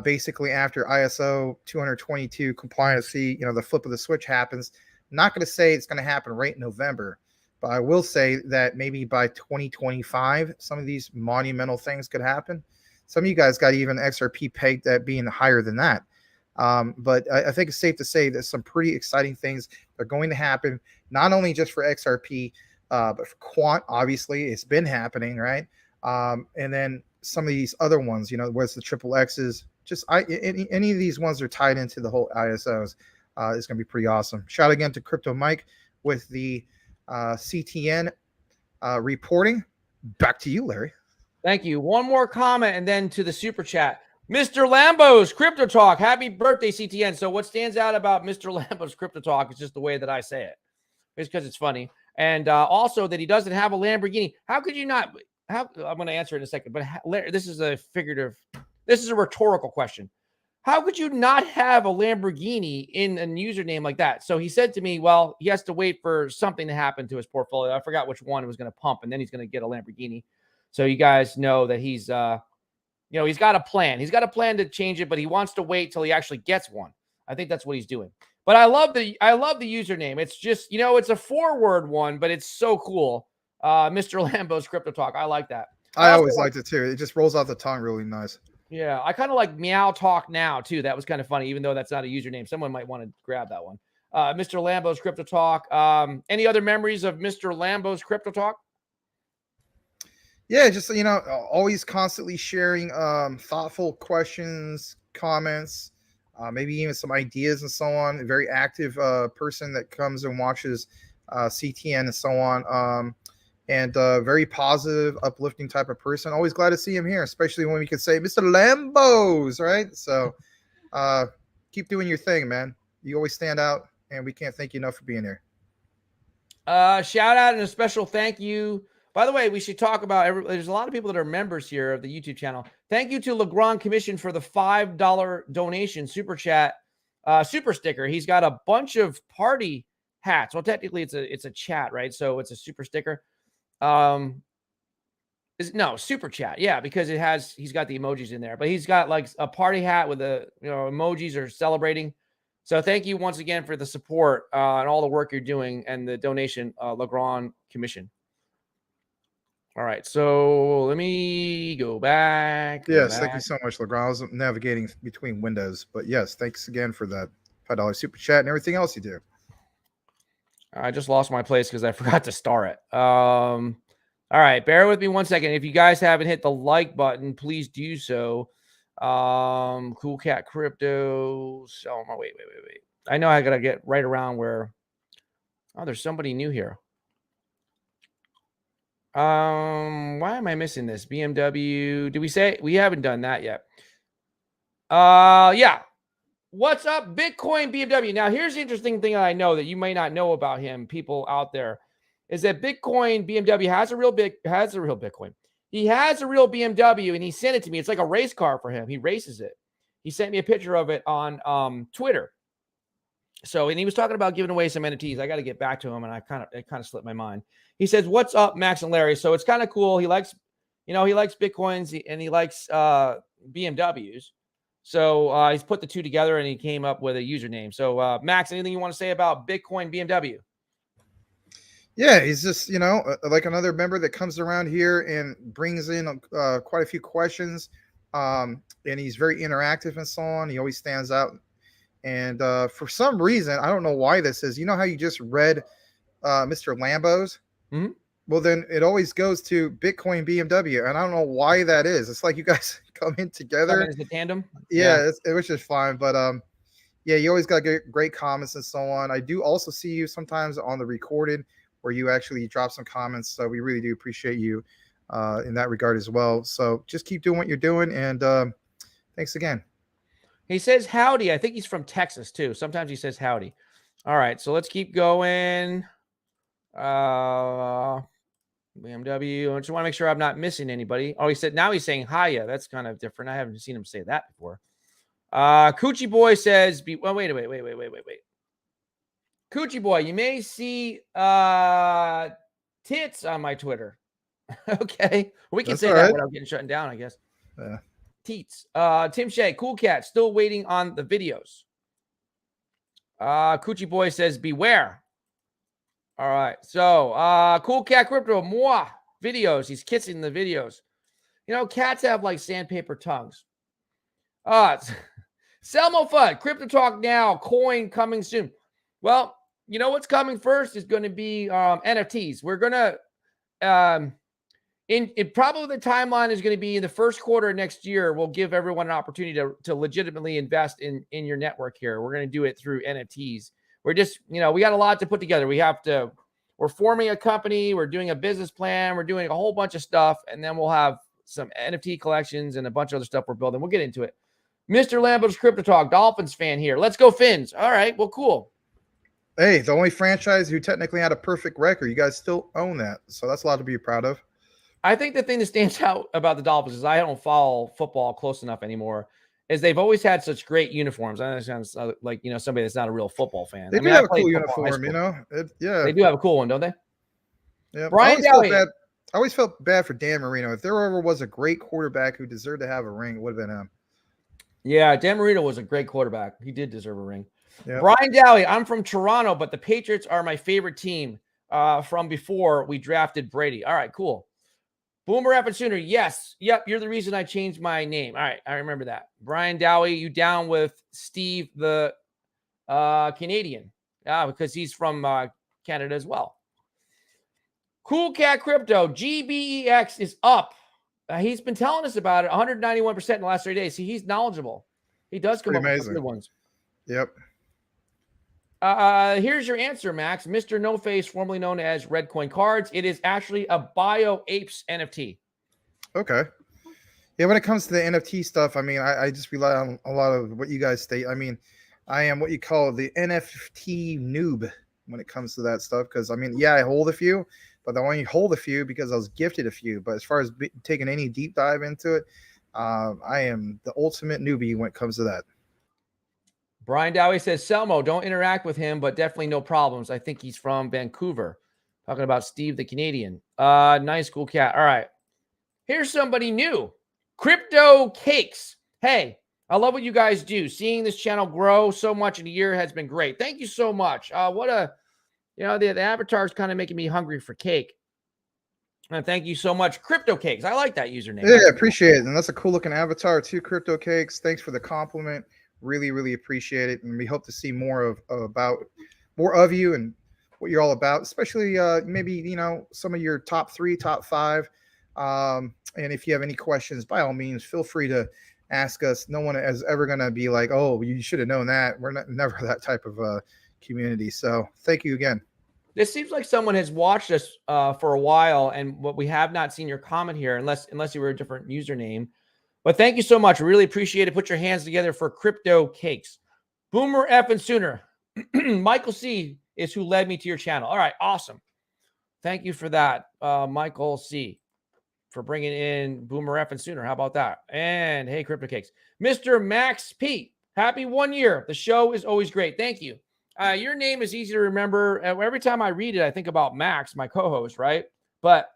B: Basically, after ISO 222 compliancy, the flip of the switch happens. I'm not going to say it's going to happen right in November, but I will say that maybe by 2025, some of these monumental things could happen. Some of you guys got even XRP pegged at being higher than that. But I think it's safe to say that some pretty exciting things are going to happen, not only just for XRP, but for Quant. Obviously, it's been happening, right? And then some of these other ones, whether it's the triple X's, just any of these ones are tied into the whole ISOs. It's going to be pretty awesome. Shout again to Crypto Mike with the CTN reporting. Back to you, Larry.
A: Thank you. One more comment and then to the super chat. Mr. Lambo's Crypto Talk. Happy birthday, CTN. So what stands out about Mr. Lambo's Crypto Talk is just the way that I say it. It's because it's funny. And also that he doesn't have a Lamborghini. How could you not? I'm going to answer in a second. But this is a rhetorical question. How could you not have a Lamborghini in a username like that? So he said to me, well, he has to wait for something to happen to his portfolio. I forgot which one it was going to pump, and then he's going to get a Lamborghini. So you guys know that he's he's got a plan. He's got a plan to change it, but he wants to wait till he actually gets one. I think that's what he's doing. But I love the username. It's just, it's a 4-word one, but it's so cool. Mr. Lambo's Crypto Talk. I like that.
B: I always liked it too. It just rolls off the tongue really nice.
A: Yeah, I kind of like Meow Talk Now too. That was kind of funny, even though that's not a username. Someone might want to grab that one. Mr. Lambo's Crypto Talk. Any other memories of Mr. Lambo's Crypto Talk?
B: Yeah, just always constantly sharing thoughtful questions, comments, maybe even some ideas and so on. A very active person that comes and watches CTN and so on. And very positive, uplifting type of person. Always glad to see him here, especially when we could say, Mr. Lambos, right? So keep doing your thing, man. You always stand out, and we can't thank you enough for being here.
A: Shout out and a special thank you. By the way, we should talk about there's a lot of people that are members here of the YouTube channel. Thank you to Legrand Commission for the $5 donation super chat, super sticker. He's got a bunch of party hats. Well, technically it's a chat, right? So it's a super sticker. Super chat. Yeah, because he's got the emojis in there, but he's got like a party hat with the emojis are celebrating. So thank you once again for the support and all the work you're doing and the donation, Legrand Commission. All right, so let me go back.
B: Thank you so much, Legrand. I was navigating between windows, but yes, thanks again for that $5 super chat and everything else you do.
A: I just lost my place because I forgot to star it. All right, bear with me one second. If you guys haven't hit the like button, please do so. Cool Cat Crypto. So wait. I know I gotta get right around where. Oh, there's somebody new here. Why am I missing this? BMW. Did we say we haven't done that yet? Yeah. What's up, Bitcoin BMW? Now, here's the interesting thing I know that you may not know about him, people out there, is that Bitcoin BMW has a real Bitcoin. He has a real BMW, and he sent it to me. It's like a race car for him. He races it. He sent me a picture of it on Twitter. So, and he was talking about giving away some NFTs. I got to get back to him, and it kind of slipped my mind. He says, "What's up, Max and Larry?" So it's kind of cool. He likes, he likes Bitcoins and he likes BMWs. So he's put the two together and he came up with a username. So Max, anything you want to say about Bitcoin BMW?
B: Yeah, he's just, like another member that comes around here and brings in quite a few questions. And he's very interactive and so on. He always stands out. And for some reason, I don't know why this is. You know how you just read Mr. Lambo's?
A: Mm-hmm.
B: Well, then it always goes to Bitcoin BMW. And I don't know why that is. It's like you guys come in together.
A: As a tandem.
B: Yeah, it was just fine. But yeah, you always got great comments and so on. I do also see you sometimes on the recorded where you actually drop some comments. So we really do appreciate you in that regard as well. So just keep doing what you're doing. And thanks again.
A: He says howdy. I think he's from Texas too. Sometimes he says howdy. All right, so let's keep going. BMW. I just want to make sure I'm not missing anybody. Oh, he said now he's saying hiya. That's kind of different. I haven't seen him say that before. Coochie Boy says, well, wait. Coochie Boy, you may see tits on my Twitter. Okay. We can say that without getting shut down, I guess.
B: Yeah.
A: Teats. Tim Shea, Cool Cat, still waiting on the videos. Coochie Boy says, beware. All right. So, Cool Cat Crypto, moi, videos. He's kissing the videos. Cats have like sandpaper tongues. Selmo Fud, Crypto Talk now, coin coming soon. Well, what's coming first is going to be NFTs. We're going to, probably the timeline is going to be in the first quarter of next year. We'll give everyone an opportunity to legitimately invest in your network here. We're going to do it through NFTs. We're just, we got a lot to put together. We're forming a company. We're doing a business plan. We're doing a whole bunch of stuff. And then we'll have some NFT collections and a bunch of other stuff we're building. We'll get into it. Mr. Lambo's Crypto Talk, Dolphins fan here. Let's go Fins. All right. Well, cool.
B: Hey, the only franchise who technically had a perfect record. You guys still own that. So that's a lot to be proud of.
A: I think the thing that stands out about the Dolphins is I don't follow football close enough anymore, is they've always had such great uniforms. I understand like, somebody that's not a real football fan.
B: They do have a cool uniform, yeah.
A: They do have a cool one, don't they?
B: Yeah.
A: Brian
B: I always felt bad for Dan Marino. If there ever was a great quarterback who deserved to have a ring, it would have been him.
A: Yeah, Dan Marino was a great quarterback. He did deserve a ring.
B: Yep.
A: Brian Dowie, I'm from Toronto, but the Patriots are my favorite team from before we drafted Brady. All right, cool. Boomer F and Sooner, yes. Yep, you're the reason I changed my name. All right, I remember that. Brian Dowie, you down with Steve the Canadian? Because he's from Canada as well. Cool Cat Crypto, GBEX is up. He's been telling us about it, 191% in the last 3 days. See, he's knowledgeable. He does come up with some good ones.
B: Yep.
A: Here's your answer, Max. Mr. No Face, formerly known as Red Coin Cards. It is actually a Bio Apes NFT.
B: Okay. Yeah, when it comes to the NFT stuff, I mean, I just rely on a lot of what you guys state. I mean, I am what you call the NFT noob when it comes to that stuff. Because, I mean, yeah, I hold a few, but I only hold a few because I was gifted a few. But as far as taking any deep dive into it, I am the ultimate newbie when it comes to that.
A: Brian Dowie says, Selmo, don't interact with him, but definitely no problems. I think he's from Vancouver. Talking about Steve the Canadian. Nice, cool cat. All right. Here's somebody new. Crypto Cakes. Hey, I love what you guys do. Seeing this channel grow so much in a year has been great. Thank you so much. The avatar is kind of making me hungry for cake. And thank you so much, Crypto Cakes. I like that username.
B: Yeah, appreciate it. And that's a cool looking avatar too, Crypto Cakes. Thanks for the compliment. Really, really appreciate it. And we hope to see more of you and what you're all about, especially maybe, some of your top 3, top 5. And if you have any questions, by all means, feel free to ask us. No one is ever going to be like, oh, you should have known that. We're never that type of community. So thank you again.
A: This seems like someone has watched us for a while, and what we have not seen your comment here, unless you were a different username. But thank you so much. Really appreciate it. Put your hands together for Crypto Cakes. Boomer F and Sooner. Michael C is who led me to your channel. All right, awesome. Thank you for that, Michael C, for bringing in Boomer F and Sooner. How about that? And hey, Crypto Cakes. Mr. Max P, happy 1 year. The show is always great. Thank you. Your name is easy to remember. Every time I read it, I think about Max, my co-host, right? But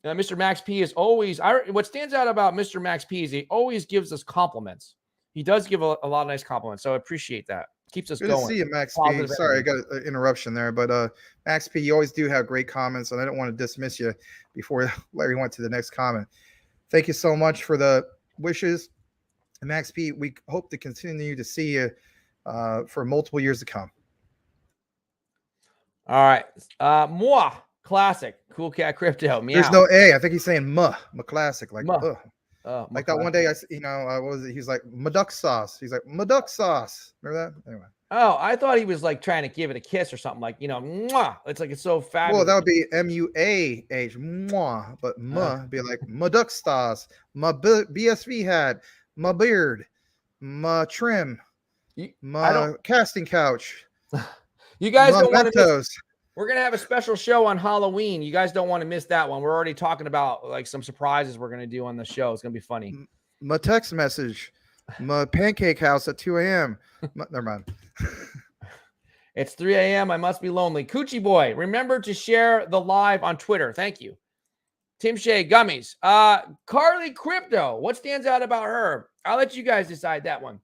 A: Mr. Max P is always, what stands out about Mr. Max P is he always gives us compliments. He does give a lot of nice compliments, so I appreciate that. Keeps us
B: Good
A: going.
B: to see you, Max P.
A: Positive
B: Sorry, I
A: energy.
B: got an interruption there, but Max P, you always do have great comments, and I don't want to dismiss you before Larry went to the next comment. Thank you so much for the wishes, and Max P. We hope to continue to see you for multiple years to come.
A: All right, moi classic cool cat crypto. Meow.
B: There's no A. I think he's saying ma classic, like
A: Like
B: that one day what was it? He's like Maduck sauce. He's like Maduck sauce. Remember that? Anyway.
A: Oh, I thought he was like trying to give it a kiss or something, like, mwah. It's like, it's so fabulous.
B: Well, that would be MUAH, mwah, but ma be like Maduck sauce, my BSV hat, my beard, my trim, my casting couch.
A: You guys don't want to
B: miss.
A: We're going to have a special show on Halloween. You guys don't want to miss that one. We're already talking about like some surprises we're going to do on the show. It's going to be funny.
B: My text message, my pancake house at 2 a.m. Never mind.
A: It's 3 a.m. I must be lonely. Coochie Boy, remember to share the live on Twitter. Thank you. Tim Shea, Gummies. Carly Crypto, what stands out about her? I'll let you guys decide that one.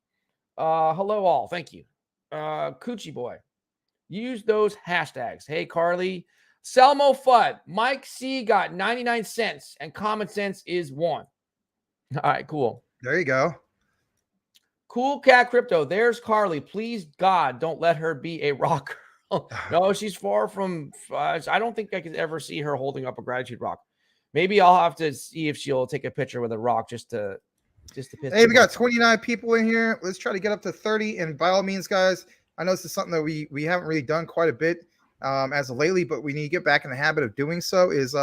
A: Hello all. Thank you. Coochie Boy. Use those hashtags. Hey, Carly. Selmo Fudd. Mike C got 99 cents and common sense is 1. All right, cool.
B: There you go.
A: Cool Cat Crypto. There's Carly. Please, God, don't let her be a rock girl. No, she's far from. I don't think I could ever see her holding up a gratitude rock. Maybe I'll have to see if she'll take a picture with a rock just to piss.
B: Hey, we got 29 people in here. Let's try to get up to 30. And by all means, guys, I know this is something that we haven't really done quite a bit as of lately, but we need to get back in the habit of doing so. Is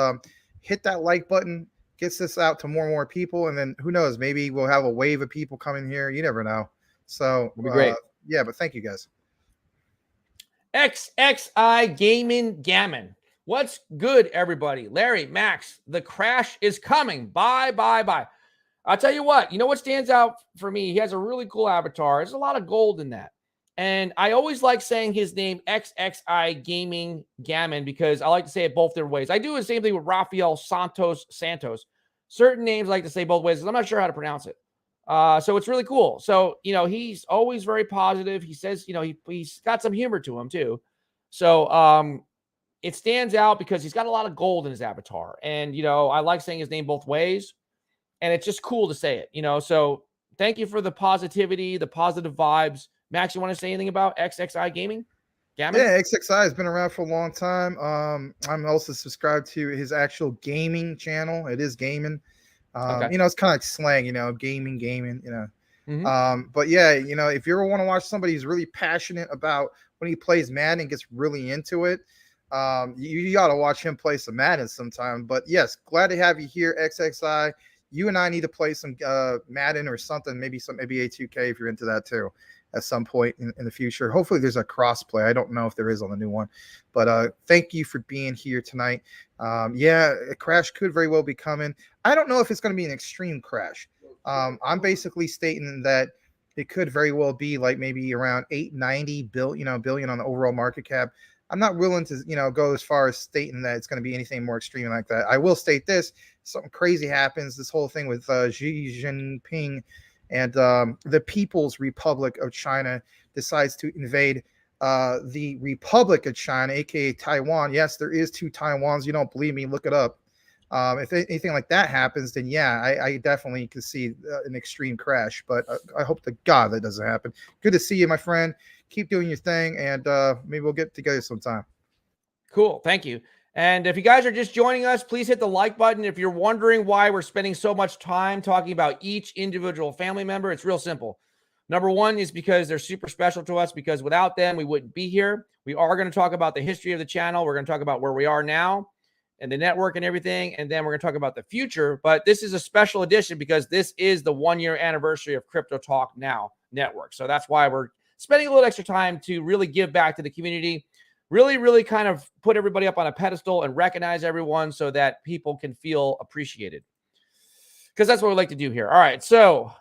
B: hit that like button. Gets this out to more and more people, and then who knows, maybe we'll have a wave of people coming here. You never know. So
A: it'll be great.
B: Yeah, but thank you guys.
A: XXI Gaming Gammon. What's good, everybody? Larry, Max, the crash is coming. Bye. I'll tell you what, what stands out for me? He has a really cool avatar. There's a lot of gold in that. And I always like saying his name, XXI Gaming Gammon, because I like to say it both different ways. I do the same thing with Rafael Santos. Certain names I like to say both ways because I'm not sure how to pronounce it. So it's really cool. So, he's always very positive. He says, he's got some humor to him too. So it stands out because he's got a lot of gold in his avatar. And, I like saying his name both ways. And it's just cool to say it, So thank you for the positivity, the positive vibes. Max, you want to say anything about XXI Gaming? Gammon?
B: Yeah, XXI has been around for a long time. I'm also subscribed to his actual gaming channel. It is gaming.
A: Okay.
B: It's kind of like slang, gaming,
A: Mm-hmm.
B: But yeah, if you ever want to watch somebody who's really passionate about when he plays Madden and gets really into it, you got to watch him play some Madden sometime. But yes, glad to have you here, XXI. You and I need to play some Madden or something, maybe some NBA 2K if you're into that too. At some point in the future. Hopefully there's a cross play. I don't know if there is on the new one, but thank you for being here tonight. Yeah, a crash could very well be coming. I don't know if it's going to be an extreme crash. I'm basically stating that it could very well be like maybe around 890 billion on the overall market cap. I'm not willing to, go as far as stating that it's going to be anything more extreme like that. I will state this: something crazy happens. This whole thing with Xi Jinping and the People's Republic of China decides to invade the Republic of China, aka Taiwan. Yes, there is 2 Taiwans. You don't believe me? Look it up. If anything like that happens, then yeah, I definitely could see an extreme crash. But I hope to God that doesn't happen. Good to see you, my friend. Keep doing your thing, and maybe we'll get together sometime.
A: Cool. Thank you. And if you guys are just joining us, please hit the like button. If you're wondering why we're spending so much time talking about each individual family member, it's real simple. Number one is because they're super special to us, because without them, we wouldn't be here. We are going to talk about the history of the channel. We're going to talk about where we are now and the network and everything. And then we're going to talk about the future. But this is a special edition because this is the 1-year anniversary of Crypto Talk Now Network. So that's why we're spending a little extra time to really give back to the community. Really kind of put everybody up on a pedestal and recognize everyone so that people can feel appreciated. because that's what we like to do here. All right. So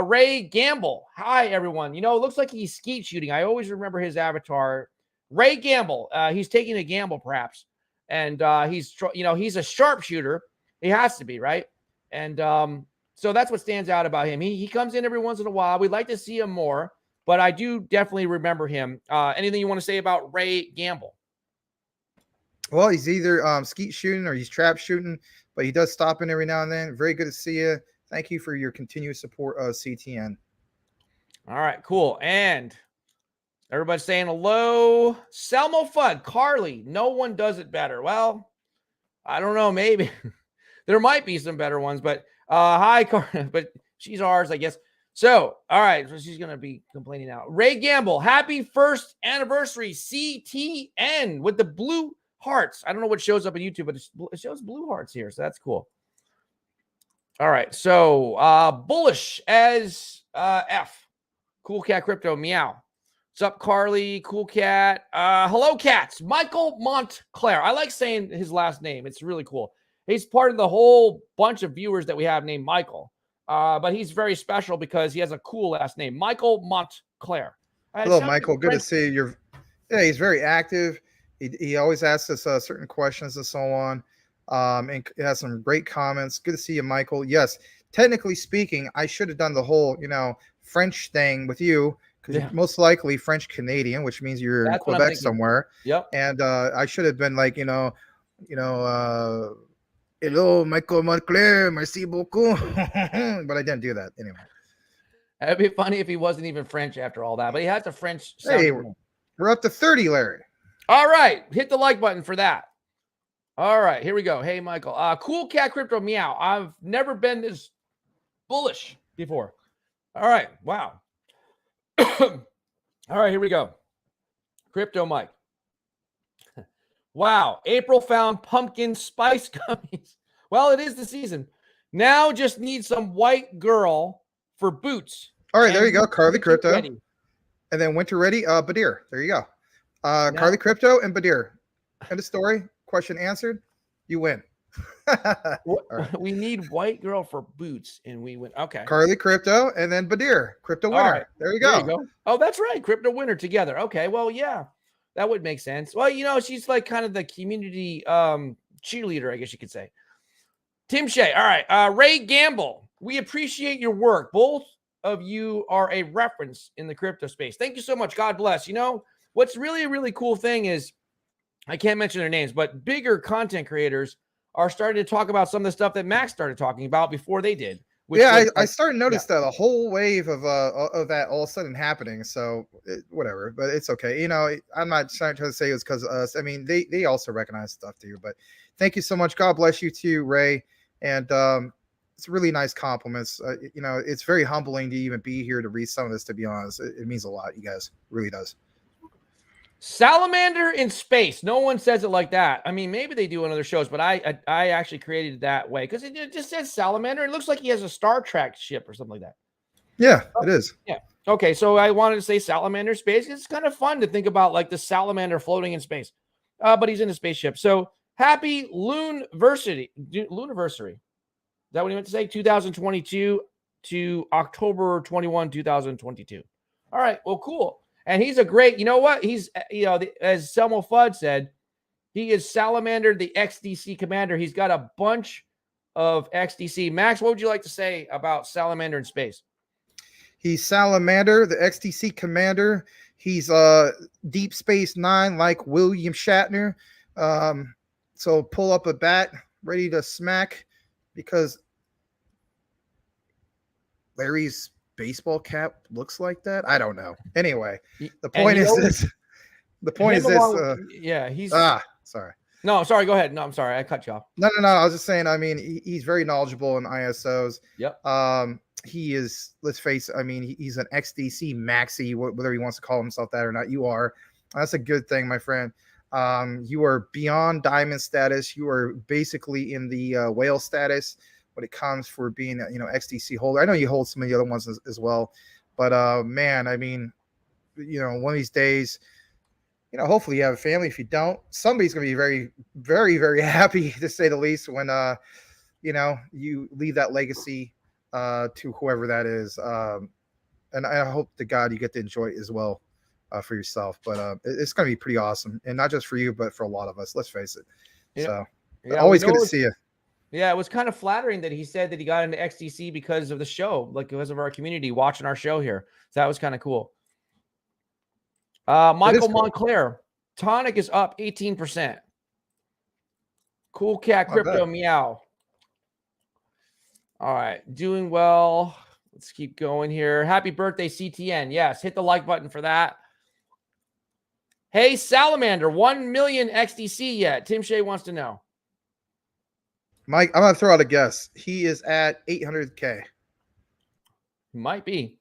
A: Ray Gamble. Hi, everyone. It looks like he's skeet shooting. I always remember his avatar. Ray Gamble. He's taking a gamble, perhaps. And he's a sharpshooter. He has to be, right? And so that's what stands out about him. He comes in every once in a while. We'd like to see him more, but I do definitely remember him. Anything you want to say about Ray Gamble?
B: Well, he's either skeet shooting or he's trap shooting, but he does stop in every now and then. Very good to see you. Thank you for your continuous support of CTN.
A: All right, cool. And everybody's saying hello. Selmo Fudd, Carly, no one does it better. Well, I don't know, maybe. There might be some better ones, but hi, Carly, but she's ours, I guess. So, all right, so she's going to be complaining now. Ray Gamble, happy first anniversary, CTN, with the blue hearts. I don't know what shows up on YouTube, but it shows blue hearts here, so that's cool. All right, so bullish as F. Cool Cat Crypto, meow. What's up, Carly? Cool Cat. Hello, cats. Michael Montclair. I like saying his last name. It's really cool. He's part of the whole bunch of viewers that we have named Michael. But he's very special because he has a cool last name, Michael Montclair.
B: Hello, Michael. Good to see you. Yeah, he's very active. He always asks us certain questions and so on. And he has some great comments. Good to see you, Michael. Yes, technically speaking, I should have done the whole, French thing with you because you're most likely French Canadian, which means you're in Quebec somewhere.
A: Yep.
B: And I should have been like, hello, Michael Montclair, merci beaucoup. But I didn't do that anyway.
A: It'd be funny if he wasn't even French after all that, but he has a French sound.
B: Hey, we're up to 30, Larry.
A: All right. Hit the like button for that. All right. Here we go. Hey, Michael. Cool Cat Crypto, meow. I've never been this bullish before. All right. Wow. All right. Here we go. Crypto Mike. Wow. April found pumpkin spice gummies. Well, it is the season. Now just need some white girl for boots.
B: All right. There you go. Carly Crypto.
A: Ready.
B: And then winter ready. Badir. There you go. Carly Crypto and Badir. End of story. Question answered. You win.
A: Right. We need white girl for boots, and we win. Okay.
B: Carly Crypto and then Badir. Crypto winner. Right. There you go.
A: There you go. Oh, that's right. Crypto winner together. Okay. Well, yeah, that would make sense. Well, she's like kind of the community cheerleader, I guess you could say. Tim Shea. All right. Ray Gamble. We appreciate your work. Both of you are a reference in the crypto space. Thank you so much. God bless. What's really a really cool thing is, I can't mention their names, but bigger content creators are starting to talk about some of the stuff that Max started talking about before they did.
B: Yeah, I started to notice that a whole wave of that all of a sudden happening. So whatever, but it's okay. I'm not trying to say it's because of us. I mean, they also recognize stuff too. But thank you so much. God bless you too, Ray. And it's really nice compliments. It's very humbling to even be here to read some of this. To be honest, it means a lot. You guys, it really does.
A: Salamander in space. No one says it like that. I mean, maybe they do on other shows, but I actually created it that way because it just says salamander. It looks like he has a Star Trek ship or something like that.
B: Yeah, it is.
A: Yeah. Okay, so I wanted to say salamander space. It's kind of fun to think about like the salamander floating in space, but he's in a spaceship. So happy Luniversary. Luniversary. Is that what you meant to say? 2022 to October 21, 2022. All right. Well, cool. And he's a great, you know what? He's, as Selmo Fudd said, he is Salamander, the XDC commander. He's got a bunch of XDC. Max, what would you like to say about Salamander in space?
B: He's Salamander, the XDC commander. He's Deep Space Nine, like William Shatner. So pull up a bat, ready to smack, because Larry's baseball cap looks like that. I don't know. Anyway, the point is this. The point is this.
A: Yeah, he's
B: sorry.
A: No, sorry. Go ahead. No, I'm sorry. I cut you off.
B: No. I was just saying. I mean, he's very knowledgeable in ISOs.
A: Yep.
B: He is. Let's face it. I mean, he's an XDC maxi, whether he wants to call himself that or not. You are. That's a good thing, my friend. You are beyond diamond status. You are basically in the whale status when it comes for being a XDC holder. I know you hold some of the other ones as well, but man, I mean, one of these days, hopefully you have a family. If you don't, somebody's going to be very, very, very happy, to say the least, when you leave that legacy to whoever that is. And I hope to God you get to enjoy it as well for yourself. But it's going to be pretty awesome, and not just for you, but for a lot of us. Let's face it. So always good to see you.
A: Yeah, it was kind of flattering that he said that he got into XDC because of the show, like because of our community watching our show here. So that was kind of cool. Michael Montclair, Tonic is up 18%. Cool Cat Crypto Meow. All right, doing well. Let's keep going here. Happy birthday, CTN. Yes, hit the like button for that. Hey, Salamander, 1 million XDC yet? Tim Shea wants to know.
B: Mike, I'm going to throw out a guess. He is at 800K.
A: Might be.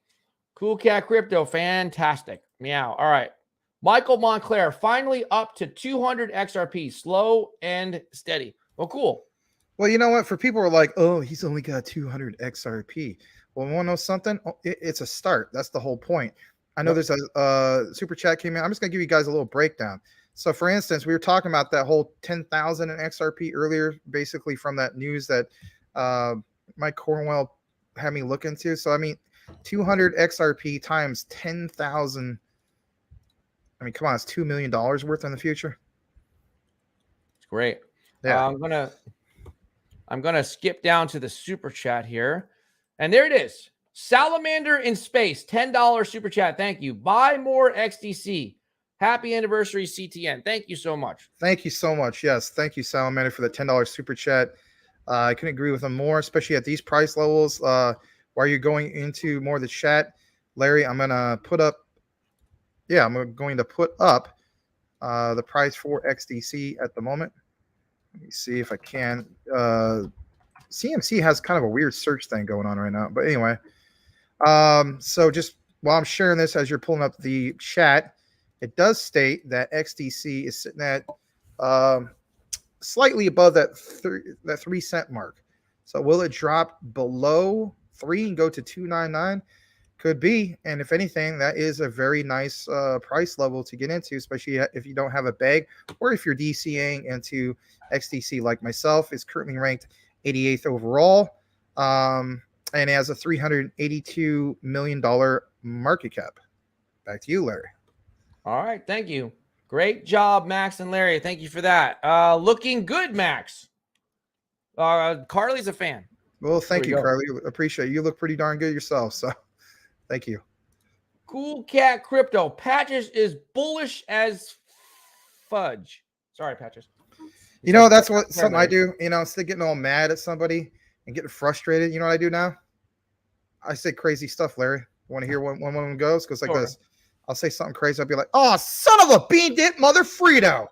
A: Cool Cat Crypto, fantastic. Meow. All right. Michael Montclair, finally up to 200 XRP. Slow and steady. Well, cool.
B: Well, you know what? For people who are like, oh, he's only got 200 XRP. Well, want to know something? It's a start. That's the whole point. I know there's a super chat came in. I'm just going to give you guys a little breakdown. So, for instance, we were talking about that whole 10,000 in XRP earlier, basically from that news that Mike Cornwell had me look into. So, I mean, 200 XRP times 10,000. I mean, come on, it's $2 million worth in the future.
A: It's great.
B: Yeah.
A: I'm gonna skip down to the super chat here, and there it is. Salamander in space, $10 super chat. Thank you. Buy more XDC. Happy anniversary, CTN. Thank you so much.
B: Thank you so much. Yes, thank you, Salamander, for the $10 super chat. I couldn't agree with him more, especially at these price levels. While you're going into more of the chat, Larry, I'm gonna put up. Yeah, I'm going to put up the price for XDC at the moment. Let me see if I can. CMC has kind of a weird search thing going on right now. But anyway, so just while I'm sharing this as you're pulling up the chat, it does state that XDC is sitting at slightly above that 3 cent mark. So will it drop below 3 and go to 299? Could be. And if anything, that is a very nice price level to get into, especially if you don't have a bag or if you're DCing into XDC like myself. Is currently ranked 88th overall and has a $382 million market cap. Back to you, Larry.
A: All right. Thank you. Great job, Max and Larry. Thank you for that. Looking good, Max. Carly's a fan.
B: Well, thank you, Carly. Appreciate it. You look pretty darn good yourself. So thank you. Cool
A: Cat Crypto. Patches is bullish as fudge. Sorry, Patches.
B: You know, that's what something I do. You know, instead of getting all mad at somebody and getting frustrated, you know what I do now? I say crazy stuff, Larry. Want to hear when one of them goes? Goes like this. I'll say something crazy. I'll be like, oh, son of a bean dip, mother Frito.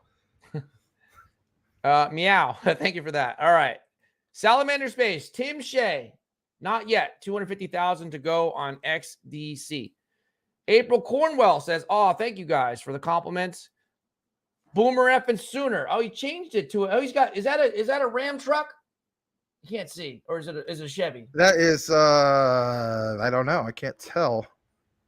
A: Meow. Thank you for that. All right. Salamander Space. Tim Shea. Not yet. 250,000 to go on XDC. April Cornwell says, oh, thank you guys for the compliments. Boomer effing Sooner. Oh, he changed it to it. Oh, he's got, is that a Ram truck? You can't see. Or is it a Chevy?
B: That is, I don't know. I can't tell.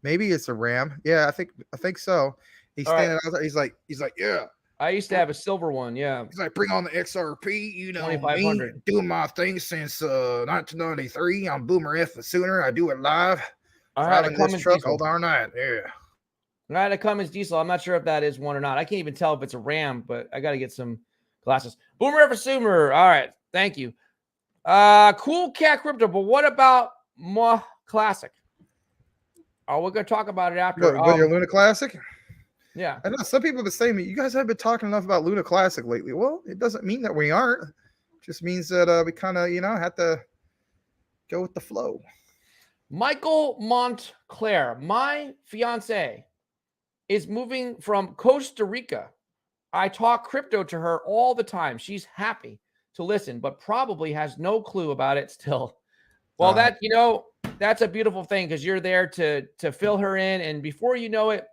B: Maybe it's a Ram. Yeah, I think so. He's standing out there. He's like, yeah.
A: I used to have a silver one. Yeah.
B: He's like, bring on the XRP. You know,
A: 2,500.
B: Me doing my thing since 1993. I'm Boomer effing Sooner. I do it live. Driving this truck all darn night. Yeah.
A: I had a Cummins diesel. I'm not sure if that is one or not. I can't even tell if it's a Ram, but I got to get some glasses. Boomer for Sumer. All right. Thank you. Cool Cat Crypto. But what about Classic? Oh, we're going to talk about it after.
B: What your Luna Classic?
A: Yeah.
B: I know some people have been saying, you guys have been talking enough about Luna Classic lately. Well, it doesn't mean that we aren't. It just means that we kind of, have to go with the flow.
A: Michael Montclair, my fiance, is moving from Costa Rica. I talk crypto to her all the time. She's happy to listen, but probably has no clue about it still. Well, that's a beautiful thing because you're there to fill her in. And before you know it,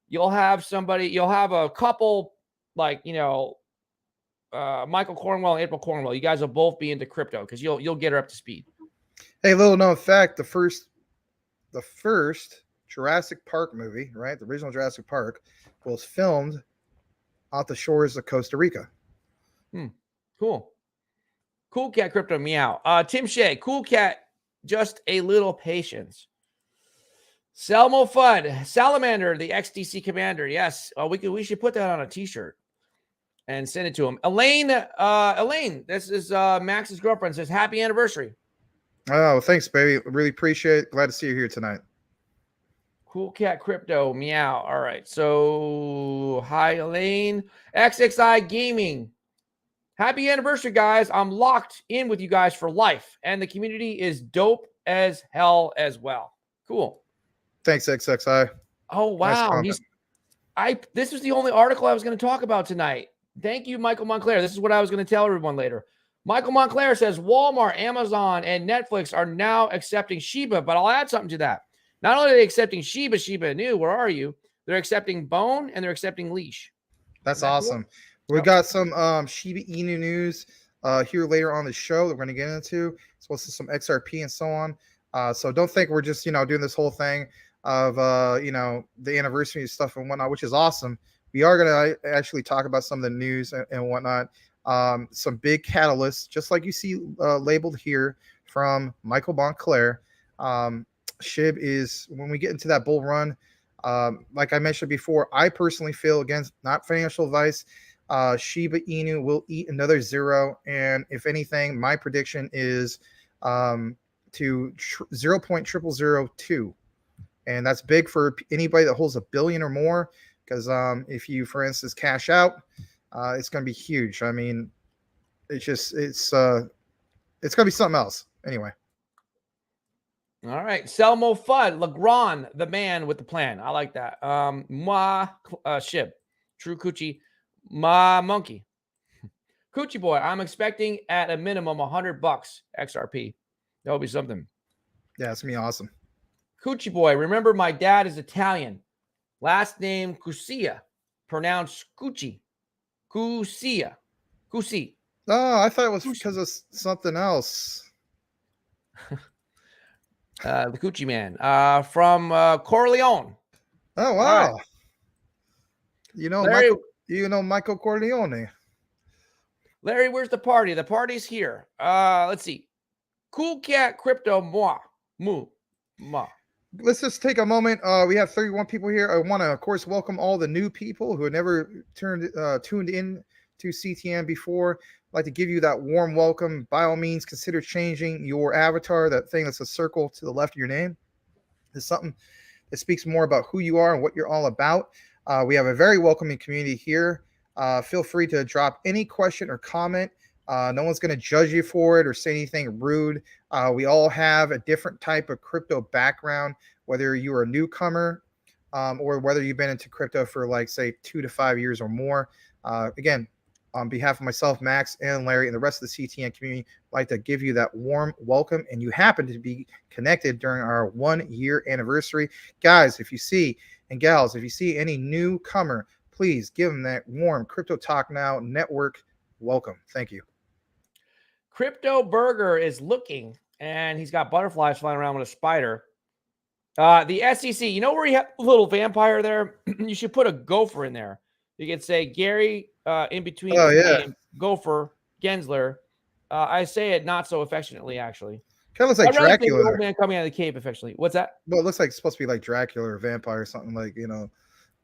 A: you'll have a couple like, Michael Cornwell and April Cornwell. You guys will both be into crypto because you'll get her up to speed.
B: Hey, little known fact, the first Jurassic Park movie, right? The original Jurassic Park was filmed off the shores of Costa Rica.
A: Cool. Cool Cat Crypto Meow. Tim Shea, Cool Cat, just a little patience. Selmo Fudd, Salamander, the XDC Commander. Yes, we should put that on a t-shirt and send it to him. Elaine, this is Max's girlfriend, says happy anniversary.
B: Oh, thanks, baby. Really appreciate it. Glad to see you here tonight.
A: Cool Cat Crypto Meow. All right, so hi Elaine. XXI Gaming. Happy anniversary, guys. I'm locked in with you guys for life, and the community is dope as hell as well. Cool.
B: Thanks, XXI.
A: Oh, wow.
B: Nice
A: This was the only article I was going to talk about tonight. Thank you, Michael Montclair. This is what I was going to tell everyone later. Michael Montclair says Walmart, Amazon, and Netflix are now accepting Shiba, but I'll add something to that. Not only are they accepting Shiba Inu, where are you? They're accepting Bone, and they're accepting Leash.
B: That's awesome. Cool? We got some Shiba Inu news here later on the show that we're going to get into, as well as some XRP and so on. So don't think we're just, doing this whole thing of, the anniversary stuff and whatnot, which is awesome. We are going to actually talk about some of the news and whatnot. Some big catalysts, just like you see labeled here from Michael Montclair. SHIB is, when we get into that bull run, like I mentioned before, I personally feel, again, not financial advice, Shiba Inu will eat another zero. And if anything, my prediction is to 0.0002. And that's big for anybody that holds $1 billion or more. Because if you, for instance, cash out, it's going to be huge. I mean, it's going to be something else. Anyway.
A: All right. Selmo Fudd, Legrand, the man with the plan. I like that. Shib, True Coochie, Ma Monkey. Coochie Boy, I'm expecting at a minimum $100 XRP. That would be something.
B: Yeah, it's going to be awesome.
A: Coochie Boy, remember my dad is Italian. Last name Cusia, pronounced Cucci. Cusia. Cusi.
B: Oh, I thought it was because of something else.
A: The Coochie Man from Corleone.
B: Oh, wow.
A: Right.
B: Michael Corleone.
A: Larry, where's the party? The party's here. Let's see. Cool Cat Crypto Ma.
B: Let's just take a moment. We have 31 people here. I want to, of course, welcome all the new people who have never tuned in to CTN before. I'd like to give you that warm welcome. By all means, consider changing your avatar, that thing that's a circle to the left of your name. It's something that speaks more about who you are and what you're all about. We have a very welcoming community here. Feel free to drop any question or comment. No one's going to judge you for it or say anything rude. We all have a different type of crypto background, whether you are a newcomer or whether you've been into crypto for, like, say, 2 to 5 years or more. Again, on behalf of myself, Max, and Larry, and the rest of the CTN community, I'd like to give you that warm welcome. And you happen to be connected during our 1-year anniversary. Guys, if you see, and gals, if you see any newcomer, please give them that warm Crypto Talk Now network welcome. Thank you.
A: Crypto Burger is looking, and he's got butterflies flying around with a spider. The SEC, you know where you have a little vampire there? You should put a gopher in there. You could say Gary in between name, Gopher Gensler. I say it not so affectionately, actually.
B: Kind of looks like Dracula.
A: The old man coming out of the cave affectionately. What's that?
B: Well, it looks like it's supposed to be like Dracula or vampire or something, like,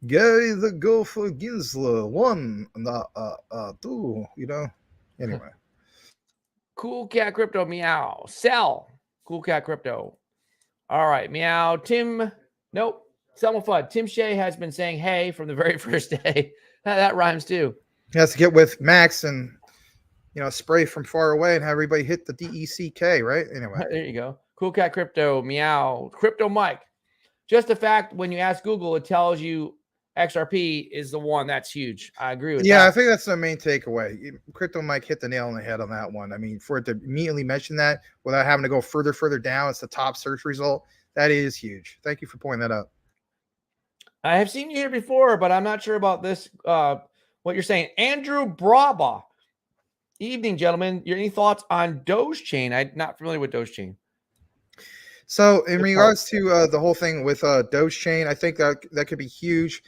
B: Gary the Gopher Gensler 1, 2, Anyway.
A: Cool Cat Crypto Meow. Sell. Cool Cat Crypto. All right, Meow. Nope. Selma Fudd. Tim Shea has been saying hey from the very first day. That rhymes too.
B: He has to get with Max and, spray from far away and have everybody hit the DECK, right? Anyway.
A: There you go. Cool Cat Crypto Meow. Crypto Mike. Just the fact when you ask Google, it tells you XRP is the one. That's huge. I agree with that.
B: Yeah, I think that's the main takeaway. Crypto Mike hit the nail on the head on that one. I mean, for it to immediately mention that without having to go further down, it's the top search result. That is huge. Thank you for pointing that out.
A: I have seen you here before, but I'm not sure about this. What you're saying. Andrew Braba. Evening, gentlemen. Any thoughts on Doge Chain? I'm not familiar with Doge Chain.
B: So in regards to the whole thing with Doge Chain, I think that could be huge,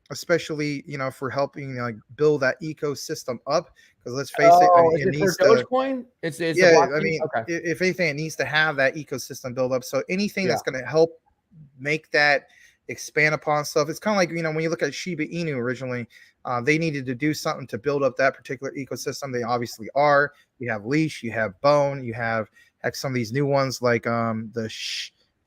B: especially, for helping build that ecosystem up. Because let's face it, I mean,
A: is
B: it
A: it for
B: needs to.
A: Dogecoin? It's the
B: Yeah, I
A: blockchain?
B: mean,
A: Okay.
B: if anything, it needs to have that ecosystem build up. So anything
A: Yeah.
B: that's going to help make that expand upon stuff. It's kind of like, when you look at Shiba Inu originally, they needed to do something to build up that particular ecosystem. They obviously are. You have Leash, you have Bone, you have some of these new ones like the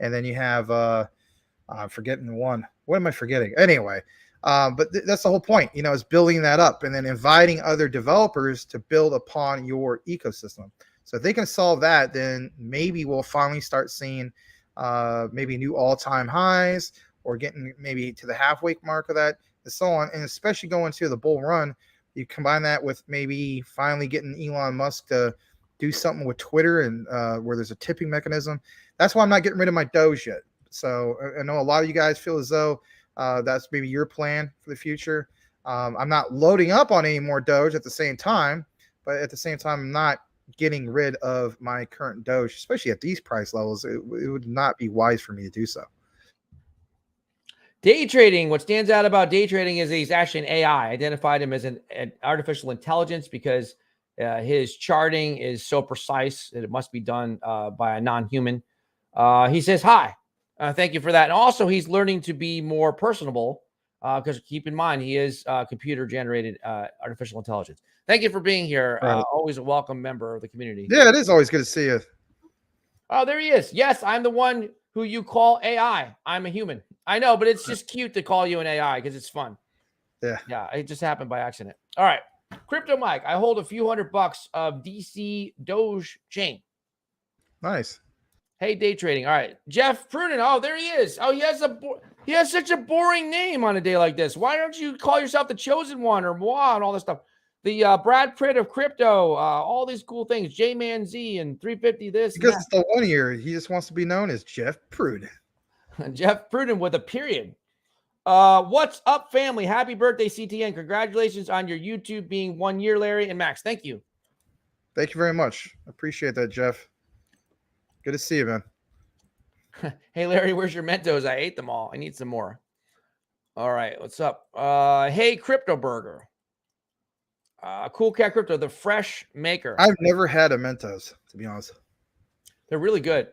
B: and then you have I'm forgetting one. What am I forgetting? Anyway, but that's the whole point, is building that up and then inviting other developers to build upon your ecosystem. So if they can solve that, then maybe we'll finally start seeing maybe new all-time highs or getting maybe to the halfway mark of that and so on. And especially going to the bull run, you combine that with maybe finally getting Elon Musk to do something with Twitter and where there's a tipping mechanism. That's why I'm not getting rid of my Doge yet. So I know a lot of you guys feel as though that's maybe your plan for the future. I'm not loading up on any more Doge at the same time, but at the same time, I'm not getting rid of my current Doge, especially at these price levels. It would not be wise for me to do so.
A: Day trading. What stands out about day trading is he's actually an AI. I identified him as an artificial intelligence because his charting is so precise that it must be done by a non-human. He says, hi. Thank you for that. And also, he's learning to be more personable because keep in mind, he is computer-generated artificial intelligence. Thank you for being here.
B: Right.
A: Always a welcome member of the community.
B: Yeah, it is always good to see you.
A: Oh, there he is. Yes, I'm the one who you call AI. I'm a human. I know, but it's just cute to call you an AI because it's fun.
B: Yeah.
A: Yeah, it just happened by accident. All right. Crypto Mike, I hold a few $100 of DC Doge chain.
B: Nice.
A: Hey, day trading. All right. Jeff Pruden. Oh, there he is. Oh, he has such a boring name on a day like this. Why don't you call yourself the Chosen One or Moi and all this stuff? The Brad Pitt of crypto, all these cool things, J-Man Z and 350 this.
B: Because it's the 1 year. He just wants to be known as Jeff Pruden.
A: Jeff Pruden with a period. What's up, family? Happy birthday, CTN. Congratulations on your YouTube being 1 year, Larry and Max. Thank you.
B: Thank you very much. Appreciate that, Jeff. Good to see you, man.
A: Hey, Larry, where's your Mentos? I ate them all. I need some more. All right, what's up? Hey, Crypto Burger. Cool Cat Crypto, the fresh maker.
B: I've never had a Mentos, to be honest.
A: They're really good.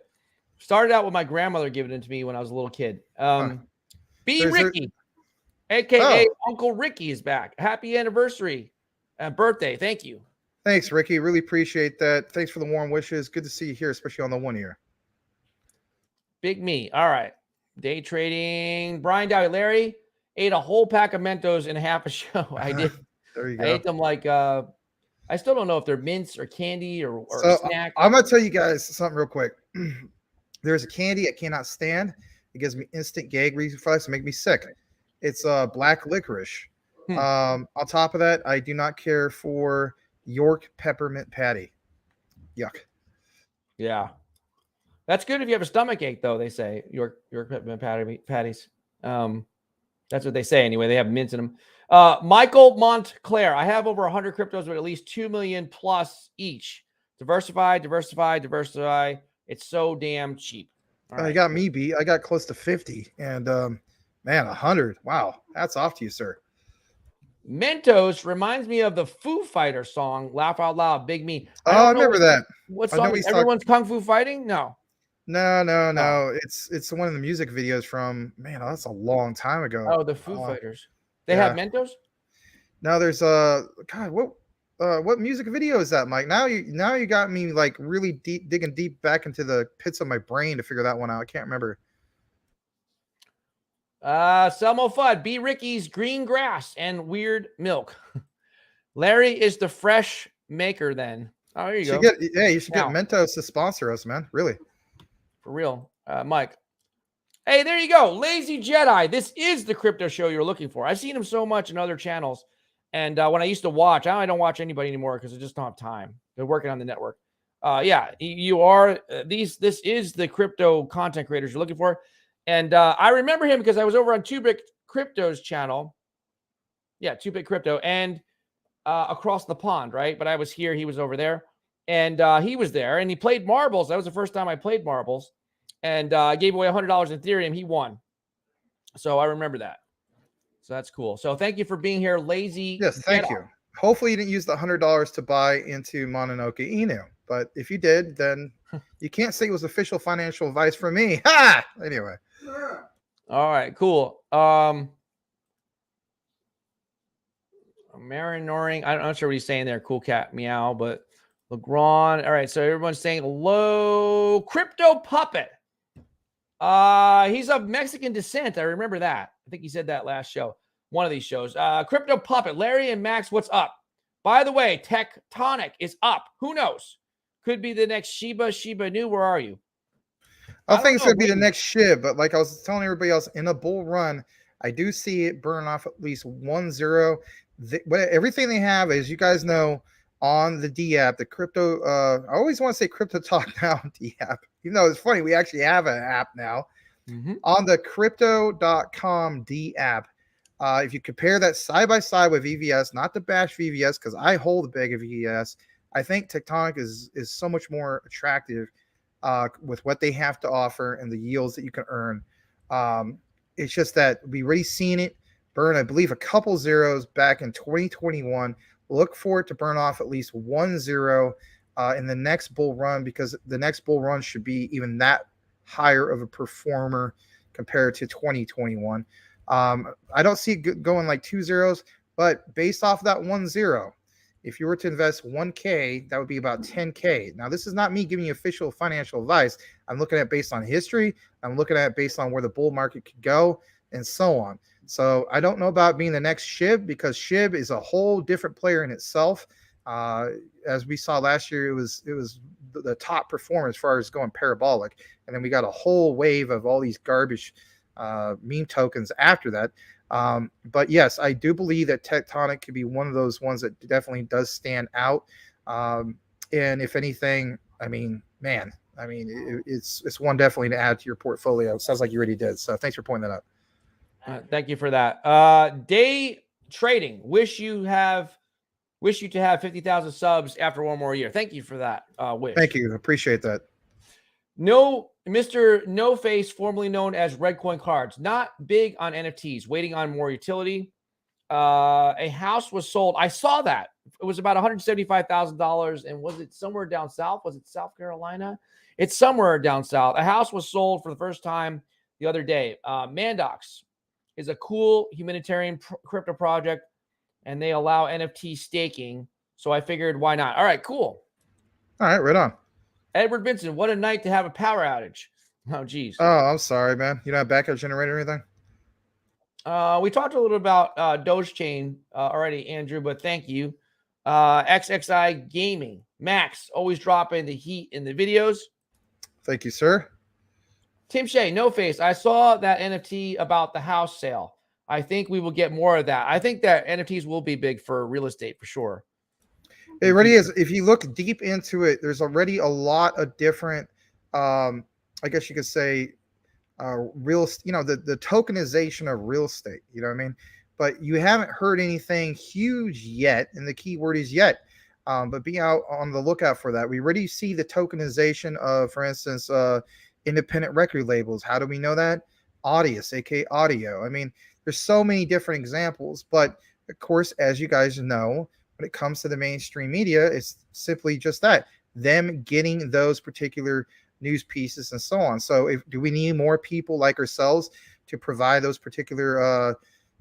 A: Started out with my grandmother giving it to me when I was a little kid. B. Ricky, a.k.a. Uncle Ricky is back. Happy anniversary and birthday. Thank you.
B: Thanks, Ricky. Really appreciate that. Thanks for the warm wishes. Good to see you here, especially on the 1 year.
A: Big me. All right. Day trading. Brian Dowie. Larry ate a whole pack of Mentos in half a show. I did.
B: There you go.
A: I ate them like, I still don't know if they're mints or candy or
B: so
A: a snack.
B: I'm going to tell you guys something real quick. There's a candy I cannot stand. It gives me instant gag reflex and make me sick. It's black licorice. On top of that, I do not care for York peppermint patty. Yuck.
A: Yeah. That's good if you have a stomach ache, though, they say. York peppermint patties. That's what they say anyway. They have mints in them. Michael Montclair. I have over 100 cryptos with at least 2 million plus each. Diversify. It's so damn cheap.
B: All right. You got me beat. I got close to 50. And, man, 100. Wow. Hats off to you, sir.
A: Mentos reminds me of the Foo Fighter song, Laugh Out Loud, Big Me.
B: I remember that.
A: What song? Everyone's Kung Fu Fighting? No.
B: No. It's one of the music videos from, man, that's a long time ago.
A: Oh, the Foo Fighters. They have Mentos?
B: No, there's God, what music video is that, Mike? Now you got me like really digging deep back into the pits of my brain to figure that one out. I can't remember.
A: Selmo Fudd, B. Ricky's Green Grass and Weird Milk. Larry is the fresh maker then. Oh, there you go.
B: You should get Mentos to sponsor us, man. Really.
A: For real. Mike. Hey, there you go. Lazy Jedi. This is the crypto show you're looking for. I've seen him so much in other channels. And when I used to watch, I don't watch anybody anymore because I just don't have time. They're working on the network. You are. This is the crypto content creators you're looking for. And I remember him because I was over on 2Bit Crypto's channel. Yeah, 2Bit Crypto. And across the pond, right? But I was here. He was over there. And he was there. And he played marbles. That was the first time I played marbles. And I gave away $100 in Ethereum. He won. So I remember that. So that's cool. So thank you for being here, Lazy.
B: Yes, thank you. Hopefully you didn't use the $100 to buy into Mononoke Inu. But if you did, then you can't say it was official financial advice from me. Ha! Anyway.
A: All right, cool. Marinoring. I'm not sure what he's saying there. Cool cat meow, but Legrand. All right, so everyone's saying hello. Crypto Puppet. He's of Mexican descent. I remember that. I think he said that last show. One of these shows. Crypto Puppet. Larry and Max, what's up? By the way, Tectonic is up. Who knows? Could be the next Shiba Inu. Where are you?
B: I think it's going to be the next SHIB, but like I was telling everybody else, in a bull run, I do see it burn off at least 1-0. Everything they have, as you guys know, on the D app, the crypto, I always want to say Crypto Talk Now D app, even though it's funny, we actually have an app now. On the crypto.com D app. If you compare that side by side with VVS, not to bash VVS, because I hold a bag of VVS, I think Tectonic is so much more attractive with what they have to offer and the yields that you can earn. It's just that we already seen it burn, I believe, a couple zeros back in 2021. Look for it to burn off at least 1-0 in the next bull run, because the next bull run should be even that higher of a performer compared to 2021. I don't see it going like 2 zeros, but based off of that 1-0, if you were to invest 1K, that would be about 10K. Now, this is not me giving you official financial advice. I'm looking at it based on history. I'm looking at it based on where the bull market could go and so on. So I don't know about being the next SHIB, because SHIB is a whole different player in itself. As we saw last year, it was the top performer as far as going parabolic. And then we got a whole wave of all these garbage meme tokens after that. But yes, I do believe that Tectonic could be one of those ones that definitely does stand out. And if anything, it's one definitely to add to your portfolio. It sounds like you already did. So thanks for pointing that out.
A: Thank you for that. Day trading. Wish you to have 50,000 subs after one more year. Thank you for that. Wish.
B: Thank you. Appreciate that.
A: No, Mr. No Face, formerly known as Red Coin Cards, not big on NFTs, waiting on more utility. A house was sold. I saw that. It was about $175,000. And was it somewhere down south? Was it South Carolina? It's somewhere down south. A house was sold for the first time the other day. Mandox is a cool humanitarian crypto project, and they allow NFT staking. So I figured, why not? All right, cool.
B: All right, right on.
A: Edward Vincent, what a night to have a power outage. Oh, geez.
B: Oh, I'm sorry, man. You don't have backup generator or anything?
A: We talked a little about Dogechain already, Andrew, but thank you. XXI Gaming. Max, always dropping the heat in the videos.
B: Thank you, sir.
A: Tim Shea, No Face. I saw that NFT about the house sale. I think we will get more of that. I think that NFTs will be big for real estate for sure.
B: It really is. If you look deep into it, there's already a lot of different, I guess you could say, the tokenization of real estate. You know what I mean? But you haven't heard anything huge yet, and the key word is yet. But be out on the lookout for that. We already see the tokenization of, for instance, independent record labels. How do we know that? Audius, aka audio. I mean, there's so many different examples, but of course, as you guys know, when it comes to the mainstream media, it's simply just that, them getting those particular news pieces and so on. So do we need more people like ourselves to provide those particular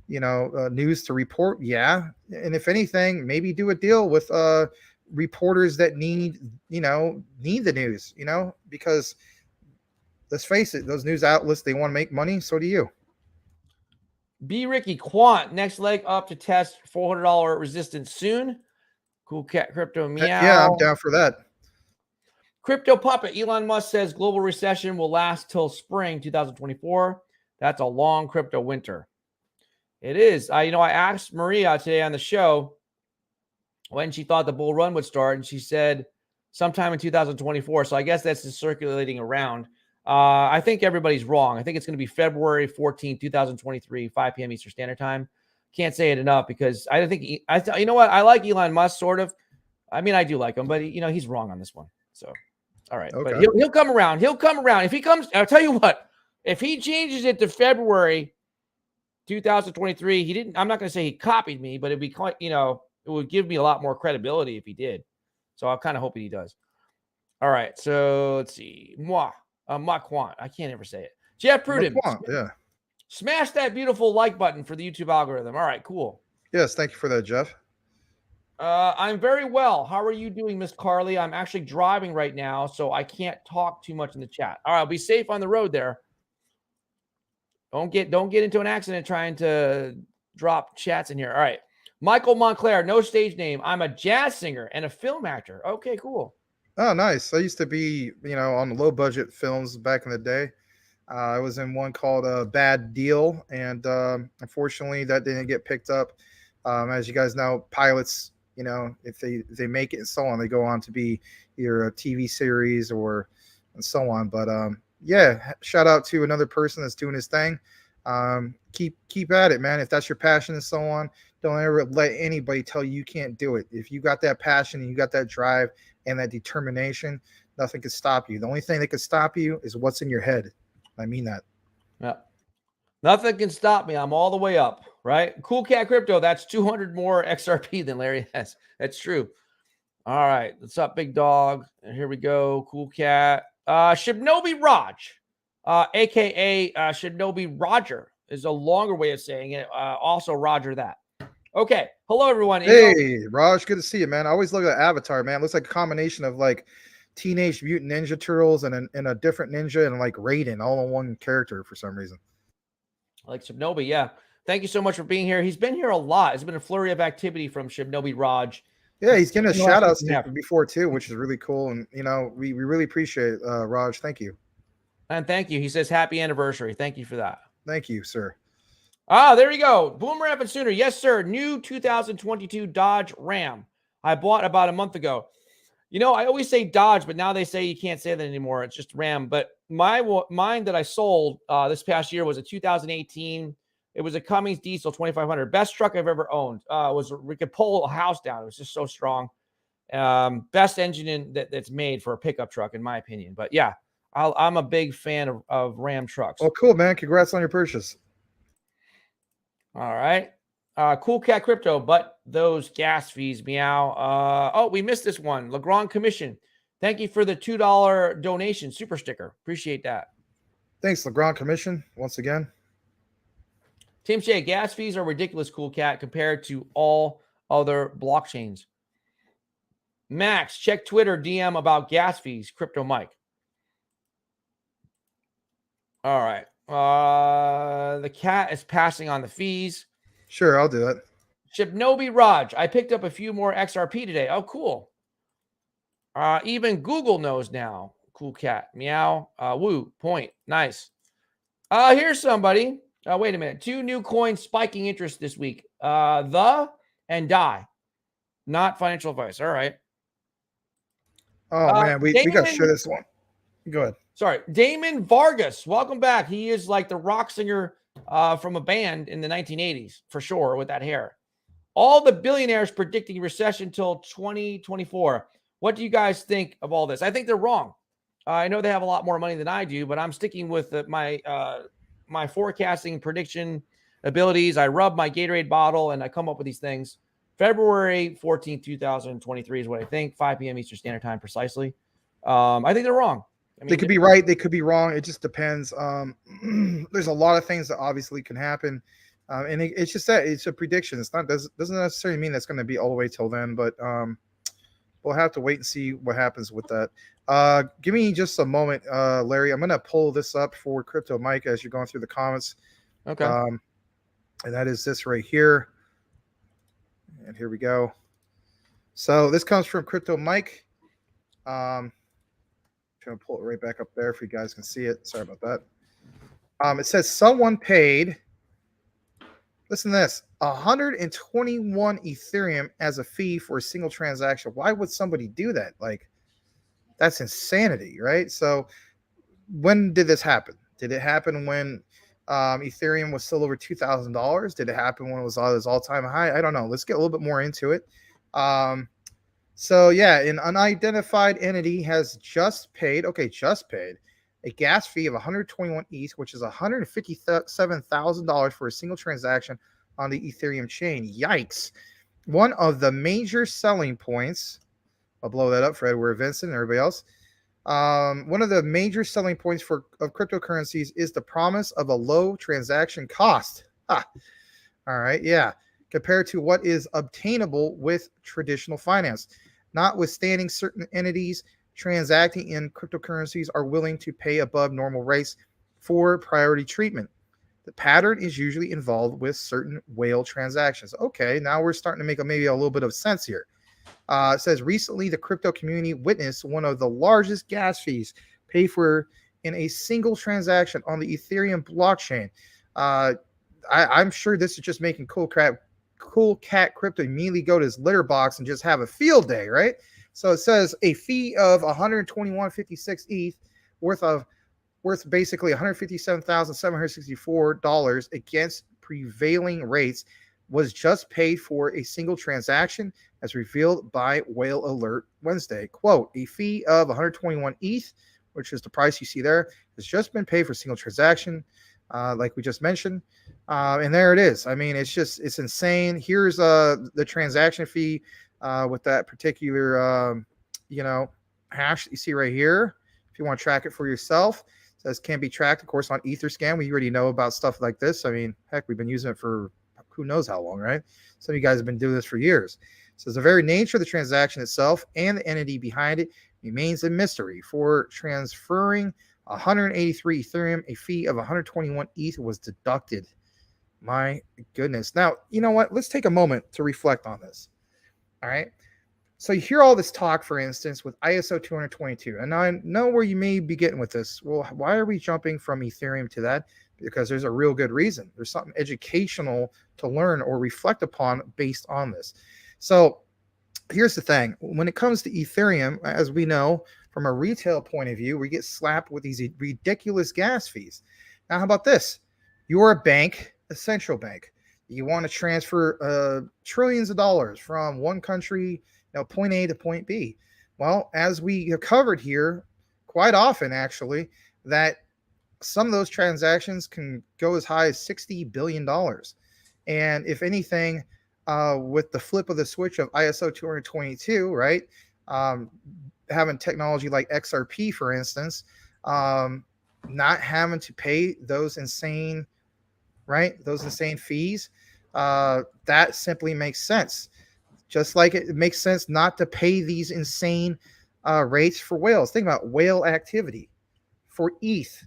B: news to report? Yeah. And if anything, maybe do a deal with reporters that need the news, because let's face it, those news outlets, they want to make money. So do you.
A: B. Ricky, Quant, next leg up to test $400 resistance soon. Cool cat crypto meow.
B: Yeah, I'm down for that.
A: Crypto Puppet, Elon Musk says global recession will last till spring 2024. That's a long crypto winter. It is. I asked Maria today on the show when she thought the bull run would start, and she said sometime in 2024. So I guess that's just circulating around. I think everybody's wrong. I think it's going to be February 14, 2023, 5 p.m. Eastern Standard Time. Can't say it enough because I think you know what? I like Elon Musk sort of. I mean, I do like him, but he's wrong on this one. So, all right, okay. But he'll come around. He'll come around. If he comes, I'll tell you what. If he changes it to February 2023, he didn't. I'm not going to say he copied me, but it'd be quite. it would give me a lot more credibility if he did. So I'm kind of hoping he does. All right. So let's see. Quant. I can't ever say it. Jeff Pruden.
B: Quant, yeah.
A: Smash that beautiful like button for the YouTube algorithm. All right, cool.
B: Yes, thank you for that, Jeff.
A: I'm very well. How are you doing, Miss Carly? I'm actually driving right now, so I can't talk too much in the chat. All right, I'll be safe on the road there. Don't get into an accident trying to drop chats in here. All right. Michael Montclair, no stage name. I'm a jazz singer and a film actor. Okay, cool.
B: Oh, nice. I used to be, on the low budget films back in the day. I was in one called Bad Deal, and unfortunately that didn't get picked up. As you guys know, pilots, if they make it and so on, they go on to be either a TV series and so on. But yeah, shout out to another person that's doing his thing. Keep at it, man. If that's your passion and so on, don't ever let anybody tell you can't do it. If you got that passion and you got that drive and that determination, nothing can stop you. The only thing that can stop you is what's in your head. I mean that.
A: Yeah. Nothing can stop me. I'm all the way up, right? Cool Cat Crypto, that's 200 more XRP than Larry has. That's true. All right. What's up, big dog? And here we go. Cool Cat. Shibnobi Raj, a.k.a. Shibnobi Roger is a longer way of saying it. Also Roger that. Okay. Hello, everyone.
B: Hey, Raj. Good to see you, man. I always look at the avatar, man. It looks like a combination of like Teenage Mutant Ninja Turtles and a different ninja and like Raiden all in one character for some reason.
A: Like Shibnobi, yeah. Thank you so much for being here. He's been here a lot. It's been a flurry of activity from Shibnobi Raj.
B: Yeah, he's getting a shout out before too, which is really cool. And we really appreciate it, Raj. Thank you.
A: And thank you. He says happy anniversary. Thank you for that.
B: Thank you, sir.
A: There you go. Boomer Rampant Sooner. Yes, sir. New 2022 Dodge Ram. I bought about a month ago. I always say Dodge, but now they say you can't say that anymore. It's just Ram. But mine that I sold this past year was a 2018. It was a Cummins diesel 2500. Best truck I've ever owned. We could pull a house down. It was just so strong. Best engine that's made for a pickup truck, in my opinion. But yeah, I'm a big fan of Ram trucks.
B: Oh, cool, man. Congrats on your purchase.
A: All right. Cool Cat Crypto, but those gas fees, meow. We missed this one. Legrand Commission. Thank you for the $2 donation super sticker. Appreciate that.
B: Thanks, Legrand Commission, once again.
A: Tim Shea, gas fees are ridiculous, Cool Cat, compared to all other blockchains. Max, check Twitter DM about gas fees, Crypto Mike. All right. The cat is passing on the fees.
B: Sure, I'll do that.
A: Shibnobi Raj, I picked up a few more XRP today. Oh, cool. Even Google knows now. Cool Cat. Meow. Woo. Point. Nice. Here's somebody. Wait a minute. 2 new coins spiking interest this week. The and Die. Not financial advice. All right.
B: Oh, man. We got to share this one. Go ahead.
A: Sorry. Damon Vargas. Welcome back. He is like the rock singer from a band in the 1980s, for sure, with that hair. All the billionaires predicting recession till 2024. What do you guys think of all this? I think they're wrong. I know they have a lot more money than I do, but I'm sticking with my forecasting prediction abilities. I rub my Gatorade bottle and I come up with these things. February 14th, 2023 is what I think. 5 p.m. Eastern Standard Time precisely. I think they're wrong. I mean,
B: they could be right. They could be wrong. It just depends. There's a lot of things that obviously can happen. And it's just that it's a prediction. It's not doesn't necessarily mean that's going to be all the way till then, but we'll have to wait and see what happens with that. Give me just a moment, Larry. I'm going to pull this up for Crypto Mike as you're going through the comments.
A: Okay.
B: And that is this right here. And here we go. So this comes from Crypto Mike. Trying to pull it right back up there if you guys can see it. Sorry about that. It says someone paid, listen to this, 121 Ethereum as a fee for a single transaction. Why would somebody do that? Like, that's insanity, right? So when did this happen? Did it happen when Ethereum was still over $2,000? Did it happen when it was at its all-time high? I don't know. Let's get a little bit more into it. So yeah, an unidentified entity has just paid a gas fee of 121 ETH, which is $157,000 for a single transaction on the Ethereum chain. Yikes. one of the major selling points, I'll blow that up for Edward Vincent and everybody else. One of the major selling points of cryptocurrencies is the promise of a low transaction cost. Ah, all right, yeah, compared to what is obtainable with traditional finance. Notwithstanding, certain entities transacting in cryptocurrencies are willing to pay above normal rates for priority treatment. The pattern is usually involved with certain whale transactions. Okay, now we're starting to make maybe a little bit of sense here. It says recently the crypto community witnessed one of the largest gas fees paid for in a single transaction on the Ethereum blockchain. Uh, I'm sure this is just making Cool Cat Crypto immediately go to his litter box and just have a field day, right? So it says a fee of 121.56 ETH worth basically $157,764 against prevailing rates was just paid for a single transaction, as revealed by Whale Alert Wednesday. Quote, a fee of 121 ETH, which is the price you see there, has just been paid for a single transaction, like we just mentioned. And there it is. I mean, it's insane. Here's the transaction fee with that particular, hash that you see right here. If you want to track it for yourself, it says can be tracked, of course, on Etherscan. We already know about stuff like this. I mean, heck, we've been using it for who knows how long, right? Some of you guys have been doing this for years. So the very nature of the transaction itself and the entity behind it remains a mystery. For transferring 183 Ethereum, a fee of 121 ETH was deducted. My goodness. Now, you know what? Let's take a moment to reflect on this. All right. So you hear all this talk, for instance, with ISO 222. And I know where you may be getting with this. Well, why are we jumping from Ethereum to that? Because there's a real good reason. There's something educational to learn or reflect upon based on this. So here's the thing. When it comes to Ethereum, as we know, from a retail point of view, we get slapped with these ridiculous gas fees. Now, how about this? You're a bank, a central bank. You want to transfer trillions of dollars from one country, point A to point B. Well, as we have covered here quite often, actually, that some of those transactions can go as high as $60 billion. And if anything, with the flip of the switch of ISO 222, right, having technology like XRP, for instance, not having to pay those insane fees, that simply makes sense. Just like it makes sense not to pay these insane rates for whales. Think about whale activity for ETH.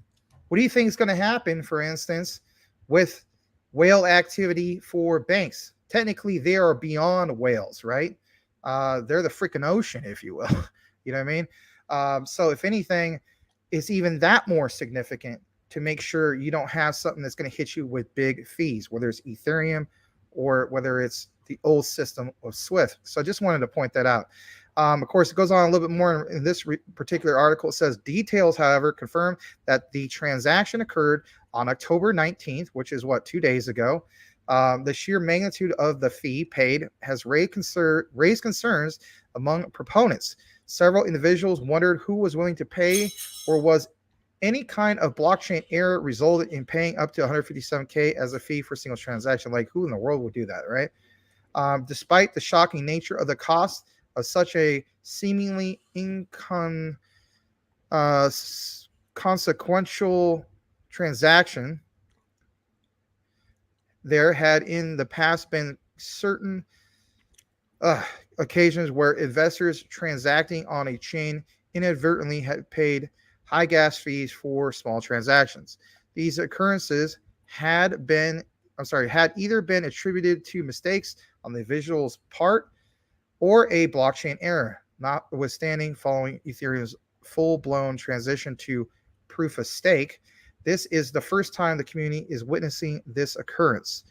B: What do you think is going to happen, for instance, with whale activity for banks? Technically, they are beyond whales, right? They're the freaking ocean, if you will. You know what I mean? So if anything, it's even that more significant to make sure you don't have something that's going to hit you with big fees, whether it's Ethereum or whether it's the old system of Swift. So I just wanted to point that out. Of course, it goes on a little bit more in this particular article. It says details, however, confirm that the transaction occurred on October 19th, which is 2 days ago. The sheer magnitude of the fee paid has raised concerns among proponents. Several individuals wondered who was willing to pay, or was any kind of blockchain error resulted in paying up to 157K as a fee for a single transaction. Like, who in the world would do that, right? Despite the shocking nature of the cost of such a seemingly consequential transaction, there had in the past been certain occasions where investors transacting on a chain inadvertently had paid high gas fees for small transactions. These occurrences had either been attributed to mistakes on the individual's part or a blockchain error, notwithstanding following Ethereum's full-blown transition to proof of stake. This is the first time the community is witnessing this occurrence.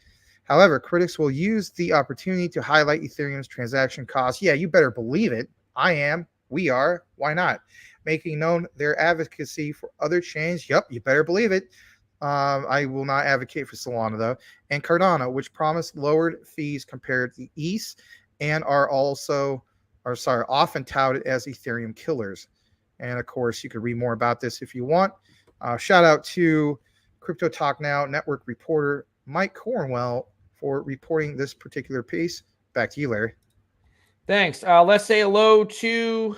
B: However, critics will use the opportunity to highlight Ethereum's transaction costs. Yeah, you better believe it. I am. We are. Why not? Making known their advocacy for other chains. Yep, you better believe it. I will not advocate for Solana, though. And Cardano, which promised lowered fees compared to ETH and are often touted as Ethereum killers. And, of course, you could read more about this if you want. Shout out to Crypto Talk Now network reporter Mike Cornwell for reporting this particular piece Back to you, Larry.
A: Thanks. Let's say hello to,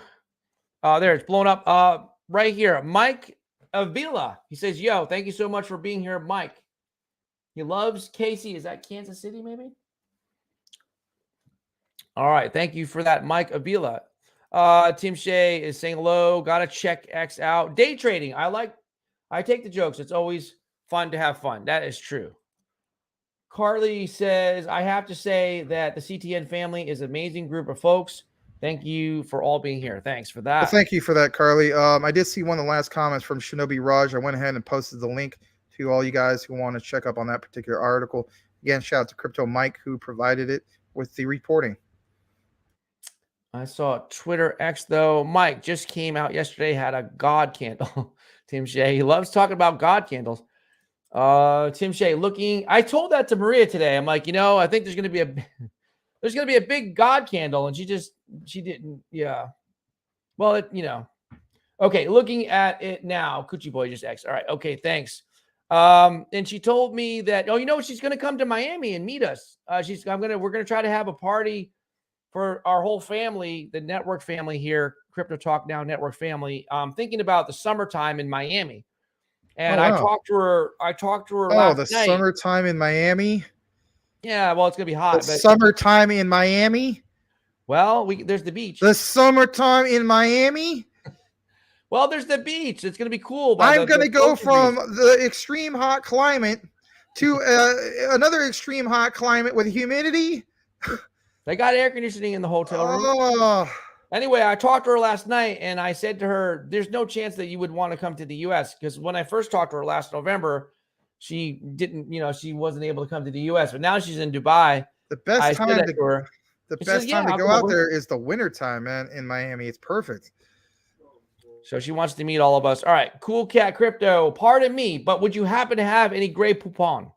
A: there, it's blown up right here. Mike Avila. He says, yo, thank you so much for being here, Mike. He loves Casey. Is that Kansas City, maybe? All right. Thank you for that, Mike Avila. Tim Shea is saying hello. Gotta check X out. Day trading. I take the jokes. It's always fun to have fun. That is true. Carly says, I have to say that the CTN family is an amazing group of folks. Thank you for all being here. Thanks for that.
B: Well, thank you for that, Carly. I did see one of the last comments from Shinobi Raj. I went ahead and posted the link to all you guys who want to check up on that particular article. Again, shout out to Crypto Mike who provided it with the reporting.
A: I saw Twitter X, though. Mike just came out yesterday, had a God candle. Tim Shea, he loves talking about God candles. Tim Shea I told that to Maria today. I'm like, I think there's going to be a big God candle. And she didn't. Yeah. Well, okay. Looking at it now, Coochie Boy just X. All right. Okay. Thanks. And she told me that, she's going to come to Miami and meet us. We're going to try to have a party for our whole family, the network family here, Crypto Talk Now network family. Thinking about the summertime in Miami. And I talked to her last night.
B: Summertime in Miami.
A: Yeah, well, it's gonna be hot.
B: Summertime in Miami.
A: Well, there's the beach.
B: The summertime in Miami.
A: Well, there's the beach. It's gonna be cool.
B: I'm gonna go from the extreme hot climate to another extreme hot climate with humidity.
A: They got air conditioning in the hotel room.
B: Oh.
A: Anyway, I talked to her last night, and I said to her, there's no chance that you would want to come to the U.S. because when I first talked to her last November, she didn't, she wasn't able to come to the U.S. But now she's in Dubai.
B: The best time to go out there is the winter time, man, in Miami. It's perfect.
A: So she wants to meet all of us. All right, Cool Cat Crypto, pardon me, but would you happen to have any gray poupon?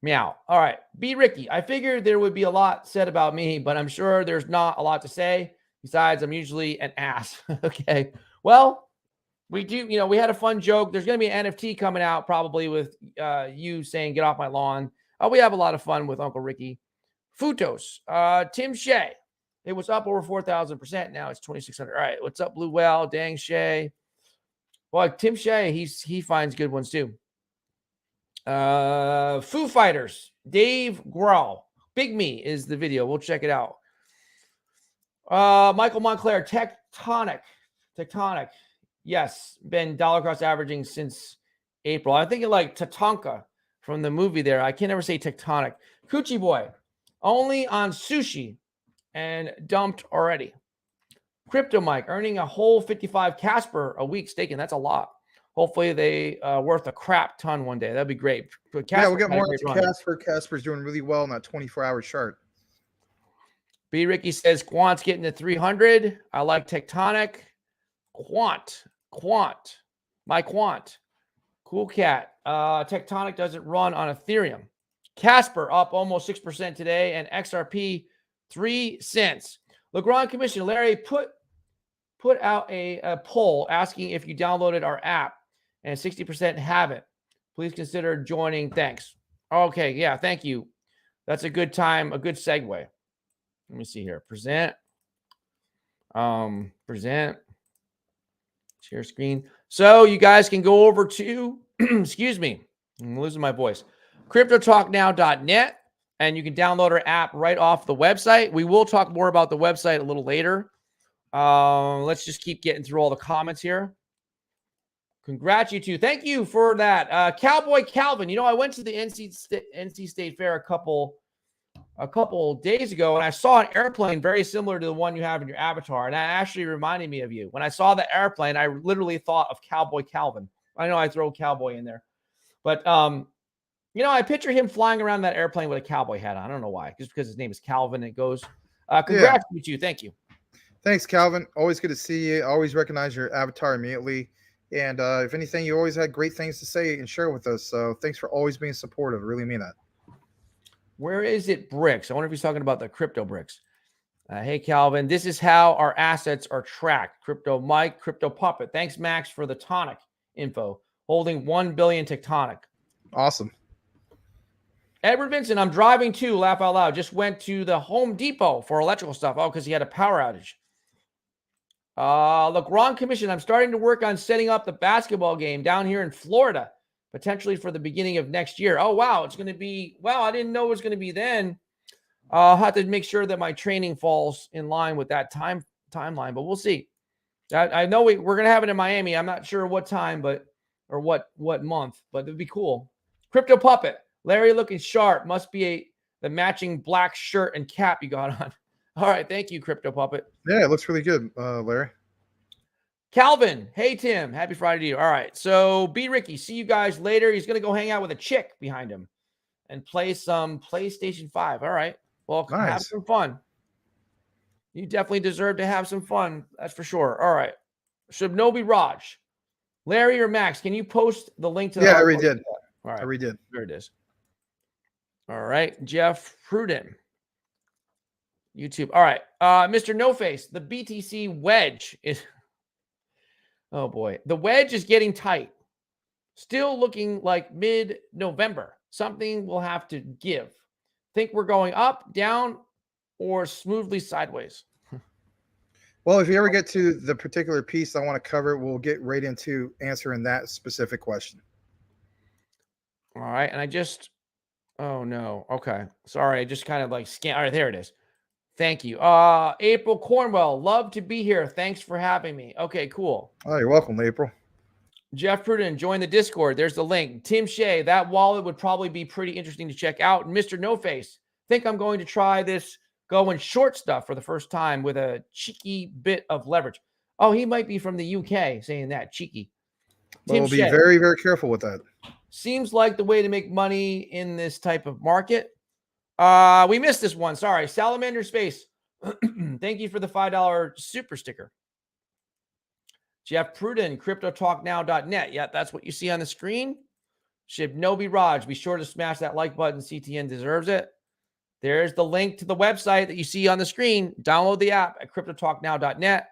A: Meow. All right. B. Ricky, I figured there would be a lot said about me, but I'm sure there's not a lot to say. Besides, I'm usually an ass. Okay. Well, we do, we had a fun joke. There's going to be an NFT coming out probably with you saying, get off my lawn. We have a lot of fun with Uncle Ricky. Futos. Tim Shea. It was up over 4,000%. Now it's 2,600. All right. What's up, Blue Whale? Dang Shea. Well, Tim Shea, he finds good ones too. Foo Fighters, Dave Grohl, Big Me is the video. We'll check it out. Michael Montclair, Tectonic. Yes, been dollar cost averaging since April. I think it like Tatanka from the movie there. I can never say Tectonic. Coochie Boy, only on sushi and dumped already. Crypto Mike, earning a whole 55 Casper a week staking. That's a lot. Hopefully they worth a crap ton one day. That'd be great.
B: Yeah, we'll get more into Casper. Casper's doing really well in that 24-hour chart.
A: B. Ricky says Quant's getting to 300. I like Tectonic. Quant. My Quant. Cool Cat. Tectonic doesn't run on Ethereum. Casper up almost 6% today, and XRP 3 cents. Legrand Commission. Larry put out a poll asking if you downloaded our app, and 60% haven't. Please consider joining. Thanks. Okay, yeah, thank you. That's a good time, a good segue. Let me see here. Present. Share screen. So you guys can go over to, excuse me, I'm losing my voice, cryptotalknow.net, and you can download our app right off the website. We will talk more about the website a little later. Let's just keep getting through all the comments here. Congrats, you two. Thank you for that. Cowboy Calvin, I went to the NC State Fair a couple days ago, and I saw an airplane very similar to the one you have in your avatar, and that actually reminded me of you. When I saw the airplane, I literally thought of Cowboy Calvin. I know I throw cowboy in there, but I picture him flying around that airplane with a cowboy hat on. I don't know why, just because his name is Calvin. It goes. Congrats, you two. Thank you.
B: Thanks, Calvin. Always good to see you. Always recognize your avatar immediately. And if anything, you always had great things to say and share with us. So thanks for always being supportive. I really mean that.
A: Where is it, Bricks? I wonder if he's talking about the crypto Bricks. Hey, Calvin, this is how our assets are tracked. Crypto Mike, Crypto Puppet. Thanks, Max, for the tonic info. Holding 1 billion Tectonic.
B: Awesome.
A: Edward Vincent, I'm driving too. Laugh out loud. Just went to the Home Depot for electrical stuff. Oh, because he had a power outage. Look, wrong commission. I'm starting to work on setting up the basketball game down here in Florida, potentially for the beginning of next year. Oh, wow. It's going to be, wow, I didn't know it was going to be then. I'll have to make sure that my training falls in line with that timeline, but we'll see. I know we're going to have it in Miami. I'm not sure what time, or what month, but it'd be cool. Crypto Puppet. Larry looking sharp. Must be the matching black shirt and cap you got on. All right. Thank you, Crypto Puppet.
B: Yeah, it looks really good, Larry.
A: Calvin. Hey, Tim. Happy Friday to you. All right. So, B. Ricky, see you guys later. He's going to go hang out with a chick behind him and play some PlayStation 5. All right. Well,
B: Nice.
A: Have some fun. You definitely deserve to have some fun. That's for sure. All right. Shubnobi Raj. Larry or Max, can you post the link to the
B: Yeah, I already did.
A: All right.
B: I already did.
A: There it is. All right. Jeff Pruden. YouTube. All right. Mr. No Face, the BTC wedge is, oh boy. The wedge is getting tight. Still looking like mid-November. Something will have to give. Think we're going up, down, or smoothly sideways?
B: Well, if you ever get to the particular piece I want to cover, we'll get right into answering that specific question.
A: All right. And I just, oh no. Okay. Sorry. I just kind of like scanned. All right. There it is. Thank you. April Cornwell. Love to be here. Thanks for having me. Okay, cool.
B: Oh, you're welcome, April.
A: Jeff Pruden, join the Discord. There's the link. Tim Shea, that wallet would probably be pretty interesting to check out. And Mr. No Face, think I'm going to try this going short stuff for the first time with a cheeky bit of leverage. Oh, he might be from the UK saying that. Cheeky.
B: Well, we'll be very, very careful with that.
A: Seems like the way to make money in this type of market. We missed this one. Sorry. Salamander Space. Thank you for the $5 super sticker. Jeff Pruden, CryptoTalkNow.net. Yeah, that's what you see on the screen. Shibnobi Raj, be sure to smash that like button. CTN deserves it. There's the link to the website that you see on the screen. Download the app at CryptoTalkNow.net.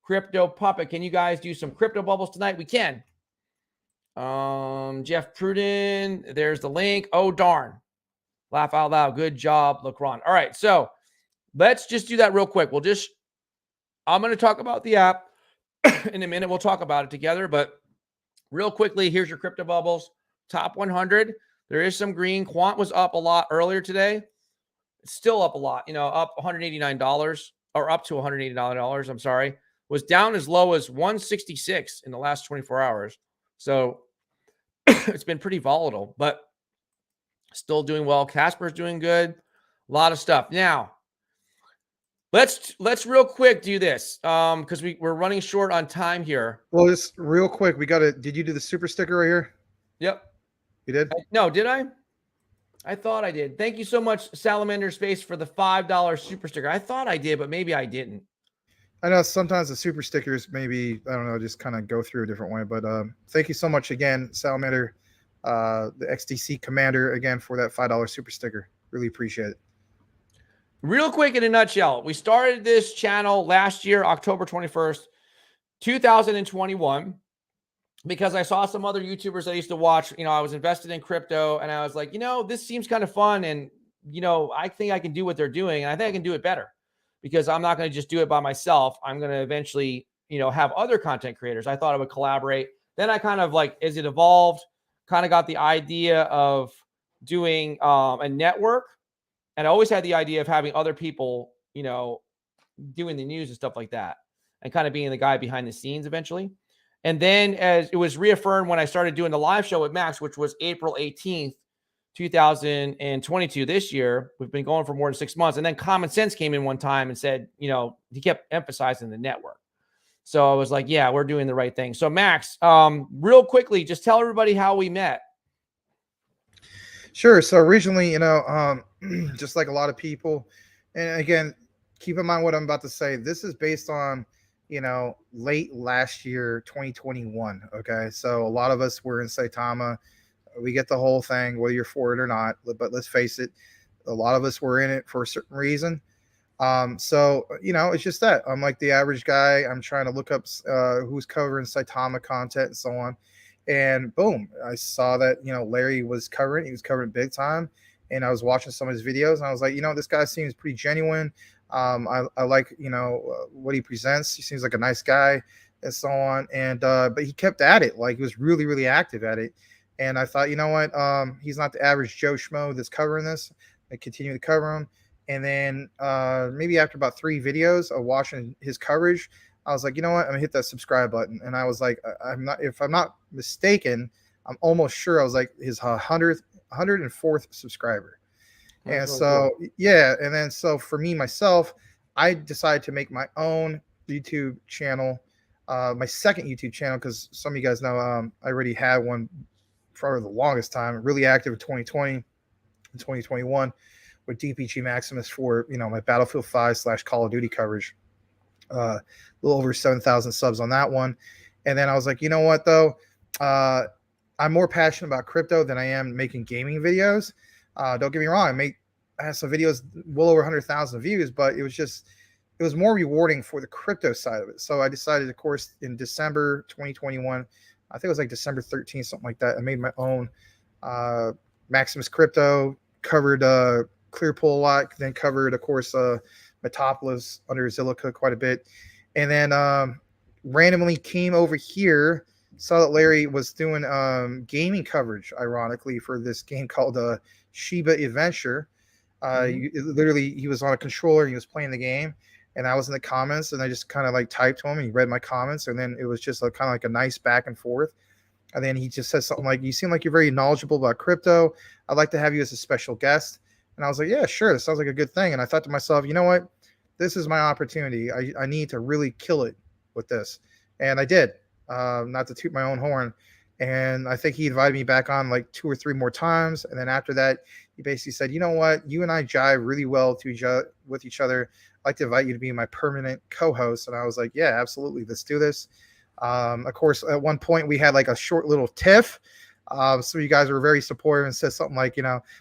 A: Crypto Puppet, can you guys do some crypto bubbles tonight? We can. Jeff Pruden, there's the link. Oh, darn. Laugh out loud. Good job, Lacron. All right, so let's just do that real quick. I'm going to talk about the app in a minute. We'll talk about it together, but real quickly, here's your crypto bubbles. Top 100. There is some green. Quant was up a lot earlier today. It's still up a lot, up $189 or up to $189. I'm sorry. Was down as low as 166 in the last 24 hours. So it's been pretty volatile, but still doing well. Casper's doing good. A lot of stuff. Now, let's real quick do this because we're running short on time here.
B: Well, just real quick, did you do the super sticker right here?
A: Yep.
B: You did?
A: No, did I? I thought I did. Thank you so much, Salamander Space, for the $5 super sticker. I thought I did, but maybe I didn't.
B: I know sometimes the super stickers maybe, I don't know, just kind of go through a different way. But thank you so much again, Salamander, the XDC Commander, again, for that $5 super sticker. Really appreciate it.
A: Real quick, in a nutshell, we started this channel last year, October 21st, 2021, because I saw some other YouTubers I used to watch. I was invested in crypto, and I was like, this seems kind of fun, and, I think I can do what they're doing, and I think I can do it better because I'm not going to just do it by myself. I'm going to eventually, have other content creators. I thought I would collaborate. Then I kind of as it evolved, kind of got the idea of doing a network. And I always had the idea of having other people, doing the news and stuff like that and kind of being the guy behind the scenes eventually. And then as it was reaffirmed when I started doing the live show with Max, which was April 18th, 2022 this year, we've been going for more than 6 months. And then Common Sense came in one time and said, he kept emphasizing the network. So I was like, yeah, we're doing the right thing. So Max, real quickly, just tell everybody how we met.
B: Sure. So originally, just like a lot of people, and again, keep in mind what I'm about to say. This is based on, late last year, 2021. Okay. So a lot of us were in Saitama. We get the whole thing, whether you're for it or not, but let's face it, a lot of us were in it for a certain reason. So, it's just that I'm like the average guy. I'm trying to look up who's covering Saitama content and so on. And boom, I saw that, Larry was covering. He was covering big time. and I was watching some of his videos, and I was like, this guy seems pretty genuine. I like, what he presents. He seems like a nice guy and so on. And, but he kept at it. Like, he was really, really active at it. And I thought, what? He's not the average Joe Schmo that's covering this. I continue to cover him. And then maybe after about 3 videos of watching his coverage, I was like, you know what? I'm gonna hit that subscribe button. And I was like, if I'm not mistaken, I'm almost sure I was like his 104th subscriber. And so, yeah. And then, so for me, myself, I decided to make my own YouTube channel, my second YouTube channel, because some of you guys know I already had one for the longest time, really active in 2020 and 2021 with DPG Maximus for, my Battlefield 5 / Call of Duty coverage. A little over 7,000 subs on that one. And then I was like, you know what, though? I'm more passionate about crypto than I am making gaming videos. Don't get me wrong. I have some videos well over 100,000 views, but it was more rewarding for the crypto side of it. So I decided, of course, in December 2021, I think it was like December 13th, something like that. I made my own Maximus Crypto, covered Clearpool a lot, then covered, of course, Metopolis under Zilliqa quite a bit. And then randomly came over here, saw that Larry was doing gaming coverage, ironically, for this game called Shiba Adventure. Literally, he was on a controller and he was playing the game, and I was in the comments, and I just kind of like typed to him, and he read my comments, and then it was just kind of like a nice back and forth. And then he just said something like, "You seem like you're very knowledgeable about crypto. I'd like to have you as a special guest." And I was like, "Yeah, sure. That sounds like a good thing." And I thought to myself, you know what? This is my opportunity. I need to really kill it with this. And I did, not to toot my own horn. And I think he invited me back on like 2 or 3 more times. And then after that, he basically said, you know what? You and I jive really well with each other. I'd like to invite you to be my permanent co-host. And I was like, yeah, absolutely. Let's do this. Of course, at one point we had like a short little tiff. So you guys were very supportive and said something like,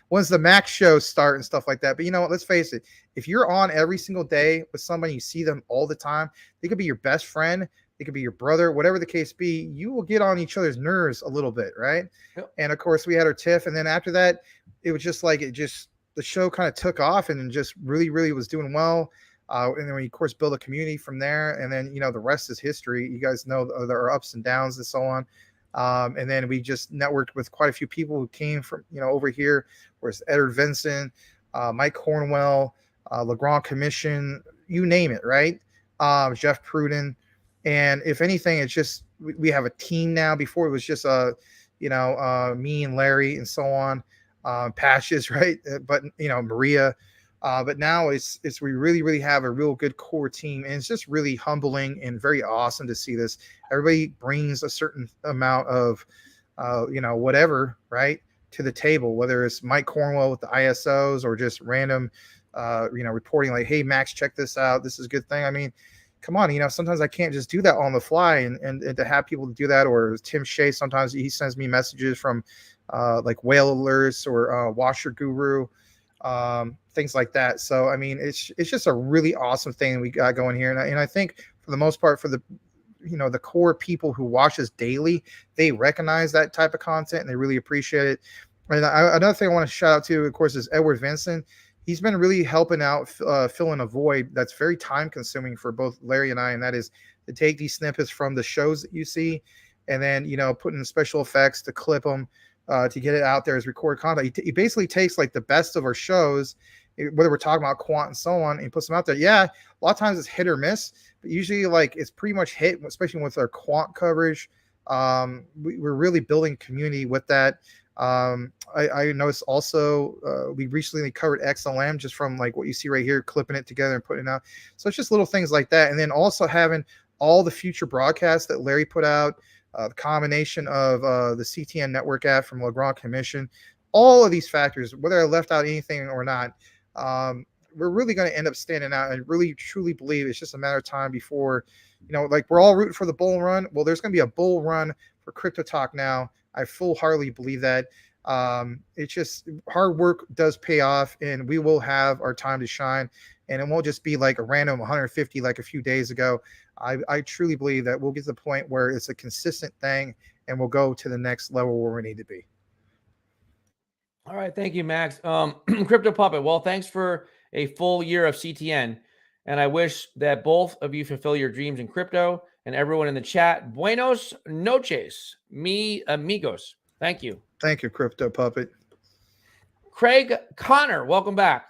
B: when's the Max show start and stuff like that. But you know what? Let's face it. If you're on every single day with somebody, you see them all the time, they could be your best friend. They could be your brother, whatever the case be. You will get on each other's nerves a little bit, right? Yep. And of course, we had our tiff. And then after that, it was just like the show kind of took off and just really, really was doing well. And then we, of course, build a community from there. And then, the rest is history. You guys know there are ups and downs and so on. And then we just networked with quite a few people who came from, over here, whereas Edward Vincent, Mike Cornwell, Legrand Commission, you name it, right? Jeff Pruden. And if anything, it's just, we have a team now. Before it was just, me and Larry and so on, Patches, right? But, Maria. But now it's we really, really have a real good core team. And it's just really humbling and very awesome to see this. Everybody brings a certain amount of, whatever, right, to the table, whether it's Mike Cornwell with the ISOs or just random, reporting like, hey, Max, check this out. This is a good thing. I mean, come on, sometimes I can't just do that on the fly and to have people do that. Or Tim Shea, sometimes he sends me messages from like Whale Alerts or Washer Guru, things like that. So, I mean, it's just a really awesome thing we got going here. And I think for the most part, for the, the core people who watch us daily, they recognize that type of content and they really appreciate it. And another thing I want to shout out to, of course, is Edward Vincent. He's been really helping out, filling a void that's very time consuming for both Larry and I. And that is to take these snippets from the shows that you see and then, put in special effects to clip them, to get it out there as recorded content. He basically takes like the best of our shows, whether we're talking about Quant and so on, and he puts them out there. Yeah, a lot of times it's hit or miss, but usually like it's pretty much hit, especially with our Quant coverage. We're really building community with that. I noticed also we recently covered XLM just from like what you see right here, clipping it together and putting it out. So it's just little things like that. And then also having all the future broadcasts that Larry put out, the combination of the CTN network app from Legrand Commission, all of these factors, whether I left out anything or not, we're really going to end up standing out. And really truly believe it's just a matter of time before, like we're all rooting for the bull run. Well, there's going to be a bull run for Crypto Talk now. I full-heartedly believe that. It's just hard work does pay off, and we will have our time to shine. And it won't just be like a random 150 like a few days ago. I truly believe that we'll get to the point where it's a consistent thing, and we'll go to the next level where we need to be.
A: All right. Thank you, Max. Crypto Puppet. Well, thanks for a full year of CTN. And I wish that both of you fulfill your dreams in crypto, and everyone in the chat. Buenos noches, mi amigos. Thank you.
B: Thank you, Crypto Puppet.
A: Craig Connor, welcome back.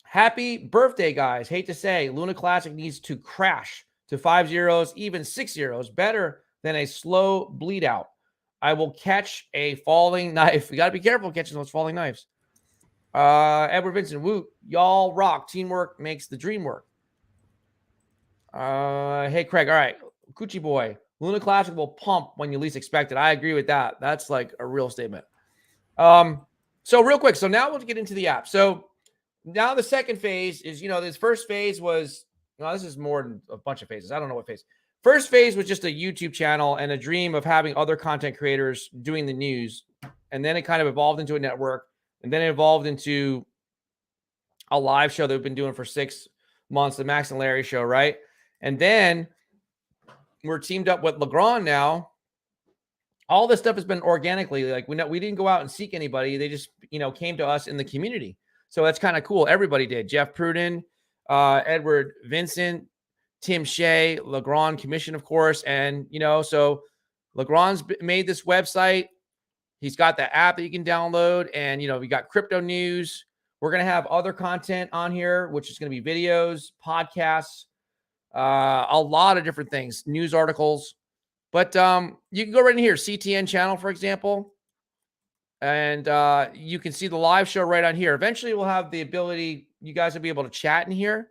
A: Happy birthday, guys. Hate to say, Luna Classic needs to crash to 5 zeros, even 6 zeros, better than a slow bleed out. I will catch a falling knife. You got to be careful catching those falling knives. Edward Vincent, Woot, y'all rock. Teamwork makes the dream work. Hey, Craig. All right. Coochie boy. Luna Classic will pump when you least expect it. I agree with that. That's like a real statement. So real quick. So now we'll get into the app. So now the second phase is, this first phase was, this is more than a bunch of phases. I don't know what phase. First phase was just a YouTube channel and a dream of having other content creators doing the news. And then it kind of evolved into a network. And then it evolved into a live show that we've been doing for 6 months, the Max and Larry show, right? And then we're teamed up with Legrand now. All this stuff has been organically. Like we didn't go out and seek anybody. They just, came to us in the community. So that's kind of cool. Everybody did. Jeff Pruden, Edward Vincent, Tim Shea, Legrand Commission, of course. And, so Legrand's made this website. He's got the app that you can download. And, we got crypto news. We're going to have other content on here, which is going to be videos, podcasts, a lot of different things, news articles. But you can go right in here, CTN channel, for example. And you can see the live show right on here. Eventually, we'll have the ability, you guys will be able to chat in here.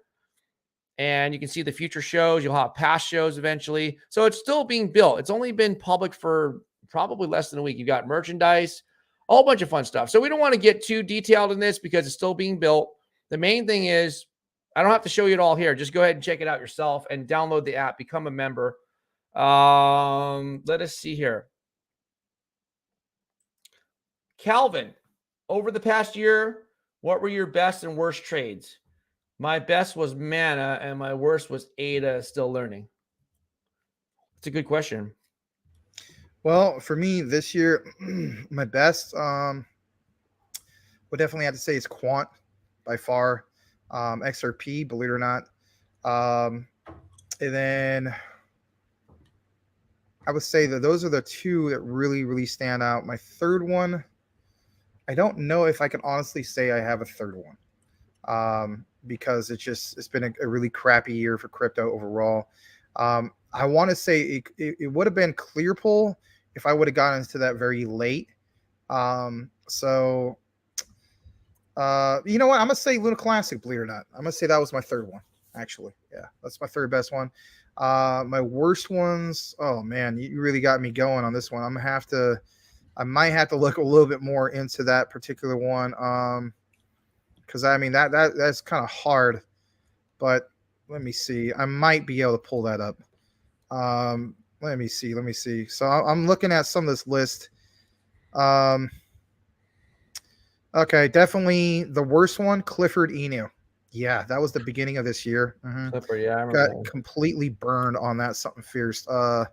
A: And you can see the future shows. You'll have past shows eventually. So it's still being built. It's only been public for probably less than a week. You've got merchandise, a whole bunch of fun stuff. So we don't want to get too detailed in this because it's still being built. The main thing is, I don't have to show you it all here. Just go ahead and check it out yourself and download the app, become a member. Let us see here. Calvin, over the past year, what were your best and worst trades? My best was Mana and my worst was ADA, still learning. It's a good question.
B: Well, for me this year, my best would definitely have to say is Quant by far. XRP, believe it or not. And then I would say that those are the two that really, really stand out. My third one, I don't know if I can honestly say I have a third one, because it's been a really crappy year for crypto overall. I want to say it would have been Clearpool if I would have gotten into that very late. So you know what? I'm gonna say Luna Classic, believe it or not. I'm gonna say that was my third one, actually. Yeah, that's my third best one. My worst ones, oh man, you really got me going on this one. I might have to look a little bit more into that particular one. Because I mean that's kind of hard, but let me see. I might be able to pull that up. Let me see. So I'm looking at some of this list. Okay, definitely the worst one, Clifford Inu. Yeah, that was the beginning of this year.
A: Clifford, yeah, I remember.
B: Got completely burned on that, something fierce. To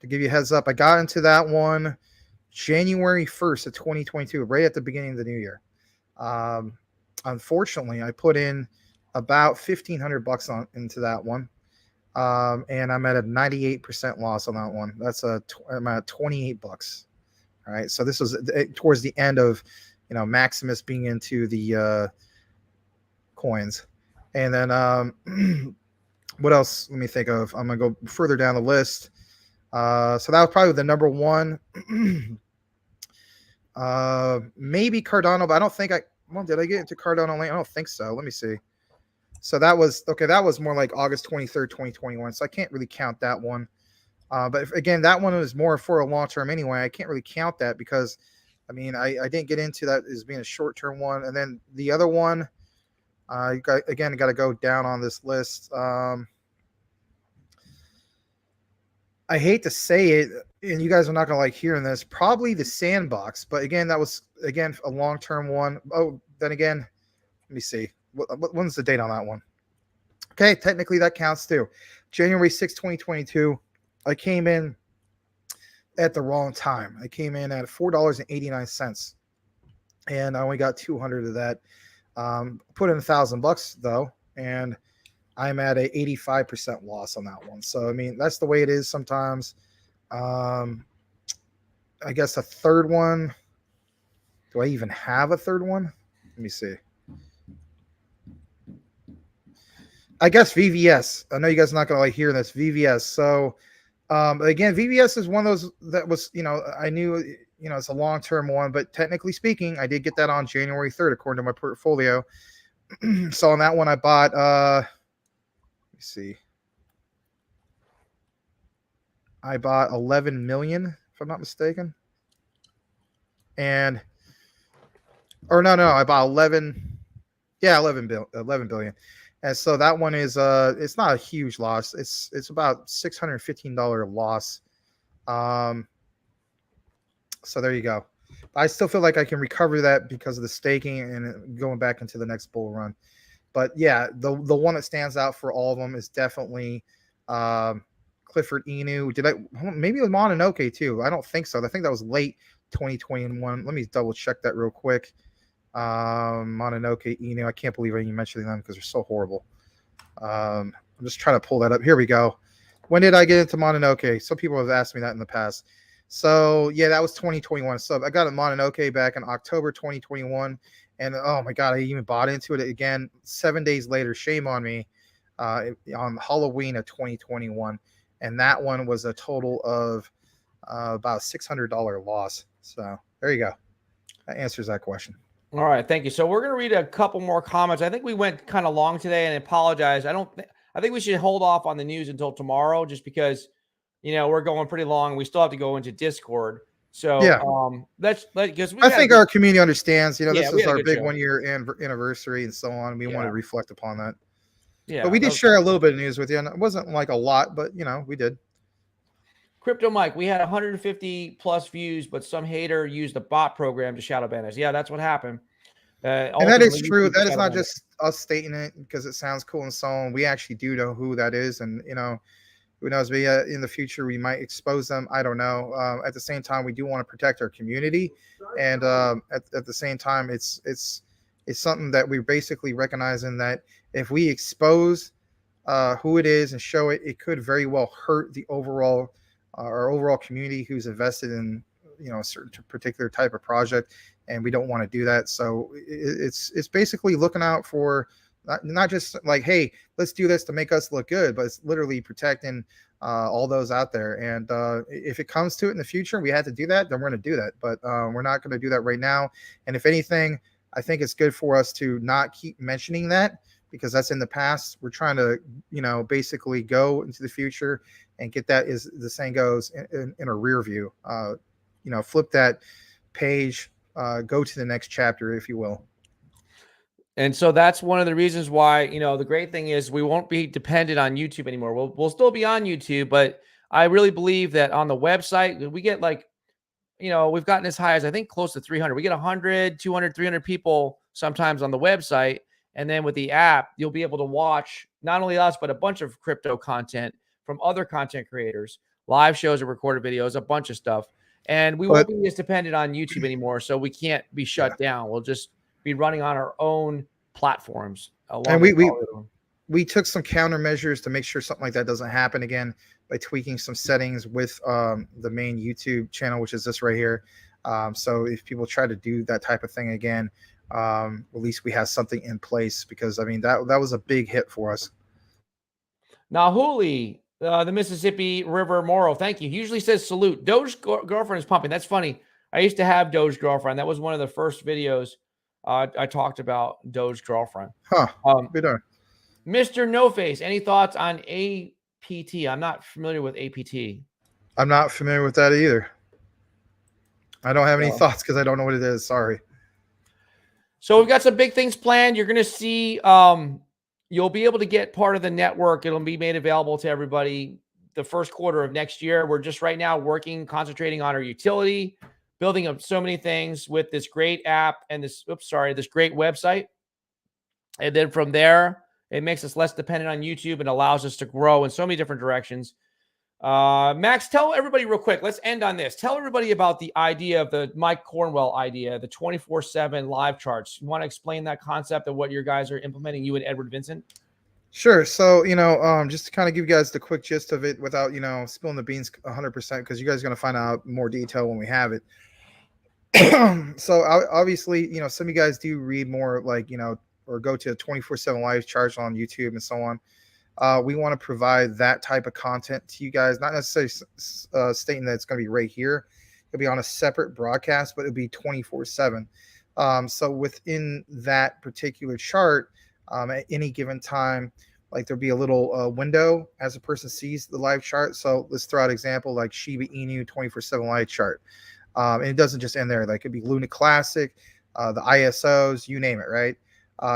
B: give you a heads up, I got into that one January 1st of 2022, right at the beginning of the new year. Unfortunately, I put in about $1,500 into that one. And I'm at a 98% loss on that one. I'm at $28. All right. So this was towards the end of, Maximus being into the coins. And then what else? Let me think of. I'm going to go further down the list. So that was probably the number one. Maybe Cardano, but I don't think did I get into Cardano lane? I don't think so. Let me see. So that was more like August 23rd, 2021. So I can't really count that one. But again, that one was more for a long term anyway. I can't really count that because, I mean, I didn't get into that as being a short term one. And then the other one, you got to go down on this list. I hate to say it, and you guys are not going to like hearing this, probably the Sandbox. But again, that was, a long-term one. Oh, then again, let me see. When's the date on that one? Okay, technically that counts too. January 6, 2022. I came in at the wrong time. I came in at $4.89. and I only got 200 of that. Put in $1,000 though, and I'm at a 85% loss on that one. So I mean, that's the way it is sometimes. I guess a third one. Do I even have a third one? Let me see. I guess VVS. I know you guys are not gonna like hear this. VVS. So again, VVS is one of those that was, I knew, it's a long-term one, but technically speaking, I did get that on January 3rd, according to my portfolio. So on that one, I bought, let me see. I bought 11 million, if I'm not mistaken. And, or no, I bought 11 billion. And so that one is, it's not a huge loss. It's about $615 loss. So there you go. I still feel like I can recover that because of the staking and going back into the next bull run. But yeah, the one that stands out for all of them is definitely Clifford Inu. Maybe it was Mononoke too? I don't think so. I think that was late 2021. Let me double check that real quick. Mononoke, Inu. I can't believe I even mentioned them because they're so horrible. I'm just trying to pull that up. Here we go. When did I get into Mononoke? Some people have asked me that in the past. So yeah, that was 2021. So I got a Mononoke back in October 2021, and oh my god, I even bought into it again 7 days later. Shame on me. On Halloween of 2021, and that one was a total of about $600 loss. So there you go. That answers that question.
A: All right, thank you. So we're going to read a couple more comments. I think we went kind of long today, and I apologize. I think we should hold off on the news until tomorrow, just because we're going pretty long. We still have to go into Discord. So
B: yeah,
A: because
B: I think our community understands. This is our big 1 year anniversary and so on. We want to reflect upon that. Yeah, but we did share a little bit of news with you, and it wasn't like a lot, but we did.
A: Crypto Mike, we had 150 plus views, but some hater used a bot program to shadow ban us. Yeah, that's what happened.
B: And that is true. That is not just us stating it because it sounds cool and so on. We actually do know who that is, and who knows? Maybe in the future we might expose them. I don't know. At the same time, we do want to protect our community, and at the same time, it's something that we're basically recognizing that if we expose who it is and show it, it could very well hurt the our overall community who's invested in a certain particular type of project, and we don't want to do that. So it's basically looking out for not just like, hey, let's do this to make us look good, but it's literally protecting all those out there. And if it comes to it in the future, we had to do that, then we're going to do that. But we're not going to do that right now. And if anything, I think it's good for us to not keep mentioning that, because that's in the past. We're trying to, basically go into the future and get that, as the saying goes, in a rear view. Flip that page, go to the next chapter, if you will.
A: And so that's one of the reasons why, the great thing is we won't be dependent on YouTube anymore. We'll still be on YouTube, but I really believe that on the website, we get we've gotten as high as, I think, close to 300. We get 100, 200, 300 people sometimes on the website. And then with the app, you'll be able to watch not only us, but a bunch of crypto content from other content creators, live shows or recorded videos, a bunch of stuff. And we won't be as dependent on YouTube anymore. So we can't be shut down. We'll just be running on our own platforms.
B: And we took some countermeasures to make sure something like that doesn't happen again by tweaking some settings with the main YouTube channel, which is this right here. So if people try to do that type of thing again, at least we have something in place, because that was a big hit for us.
A: Now, Hooli, the Mississippi River Moro, thank you. He usually says salute. Doge girlfriend is pumping. That's funny. I used to have Doge girlfriend. That was one of the first videos I talked about Doge girlfriend.
B: Good on.
A: Mr. No Face, any thoughts on APT? I'm not familiar with APT.
B: I'm not familiar with that either. I don't have any thoughts because I don't know what it is. Sorry.
A: So we've got some big things planned. You're going to see, you'll be able to get part of the network. It'll be made available to everybody the first quarter of next year. We're just right now concentrating on our utility, building up so many things with this great app and this great website. And then from there, it makes us less dependent on YouTube and allows us to grow in so many different directions. Max, tell everybody real quick. Let's end on this. Tell everybody about the idea of the Mike Cornwell idea, the 24/7 live charts. You want to explain that concept of what your guys are implementing, you and Edward Vincent?
B: Sure. So, just to kind of give you guys the quick gist of it without, spilling the beans 100%, because you guys are going to find out more detail when we have it. So obviously, some of you guys do read more like, or go to 24/7 live charts on YouTube and so on. We want to provide that type of content to you guys, not necessarily stating that it's going to be right here. It'll be on a separate broadcast, but it'll be 24/7. So within that particular chart, at any given time, like there'll be a little window as a person sees the live chart. So let's throw out an example like Shiba Inu 24/7 live chart. And it doesn't just end there. Like it'd be Luna Classic, the ISOs, you name it, right?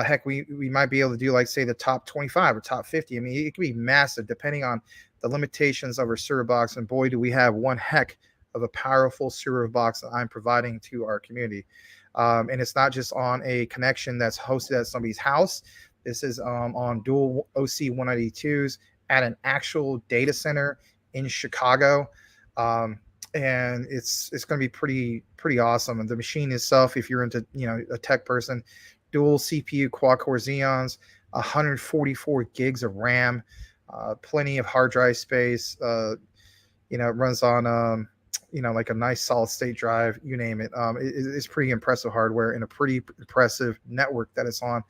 B: Heck, we might be able to do like say the top 25 or top 50. I mean, it could be massive depending on the limitations of our server box. And boy, do we have one heck of a powerful server box that I'm providing to our community. And it's not just on a connection that's hosted at somebody's house. This is on dual OC 192s at an actual data center in Chicago. And it's going to be pretty awesome. And the machine itself, if you're into a tech person, dual CPU quad core Xeons, 144 gigs of RAM, plenty of hard drive space. It runs on like a nice solid state drive, you name it. It's pretty impressive hardware and a pretty impressive network that it's on.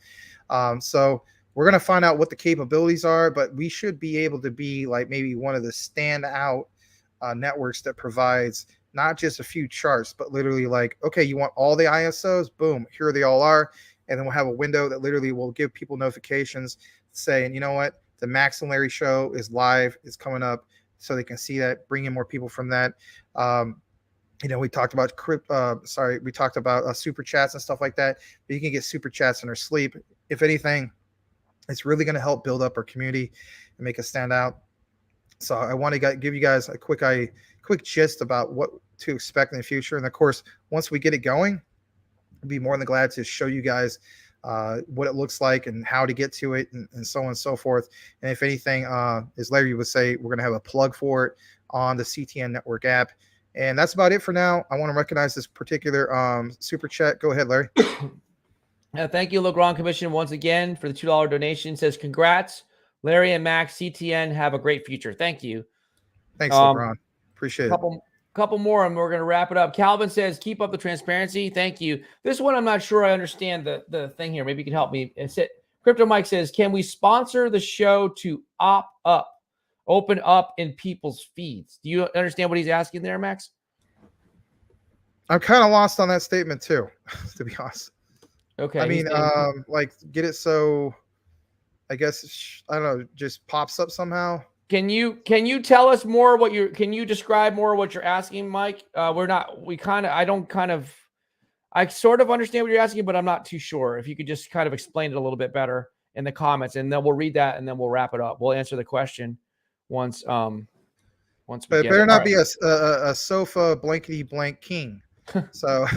B: So we're going to find out what the capabilities are, but we should be able to be like maybe one of the standout networks that provides not just a few charts, but literally like, okay, you want all the ISOs? Boom, here they all are. And then we'll have a window that literally will give people notifications saying, you know what, the Max and Larry show is live, it's coming up, so they can see that, bring in more people from that. We talked about super chats and stuff like that, but you can get super chats in your sleep. If anything, it's really going to help build up our community and make us stand out. So I want to give you guys a quick gist about what to expect in the future. And of course, once we get it going, I'd be more than glad to show you guys what it looks like and how to get to it and so on and so forth. And if anything, as Larry would say, we're going to have a plug for it on the CTN Network app. And that's about it for now. I want to recognize this particular super chat. Go ahead, Larry.
A: Thank you, Legrand Commission, once again for the $2 donation. Says, congrats, Larry and Max. CTN have a great future. Thank you.
B: Thanks, Legrand. Appreciate it.
A: Couple more, and we're going to wrap it up. Calvin says, keep up the transparency. Thank you. This one, I'm not sure I understand the thing here. Maybe you can help me. Crypto Mike says, can we sponsor the show to open up in people's feeds? Do you understand what he's asking there, Max?
B: I'm kind of lost on that statement too, to be honest.
A: Okay.
B: I mean, like get it so, I guess, I don't know, just pops up somehow.
A: Can you tell us more can you describe more what you're asking, Mike? I sort of understand what you're asking, but I'm not too sure. If you could just kind of explain it a little bit better in the comments, and then we'll read that and then we'll wrap it up. We'll answer the question once we
B: but it
A: get
B: better
A: it.
B: Not be a sofa blankety blank king. So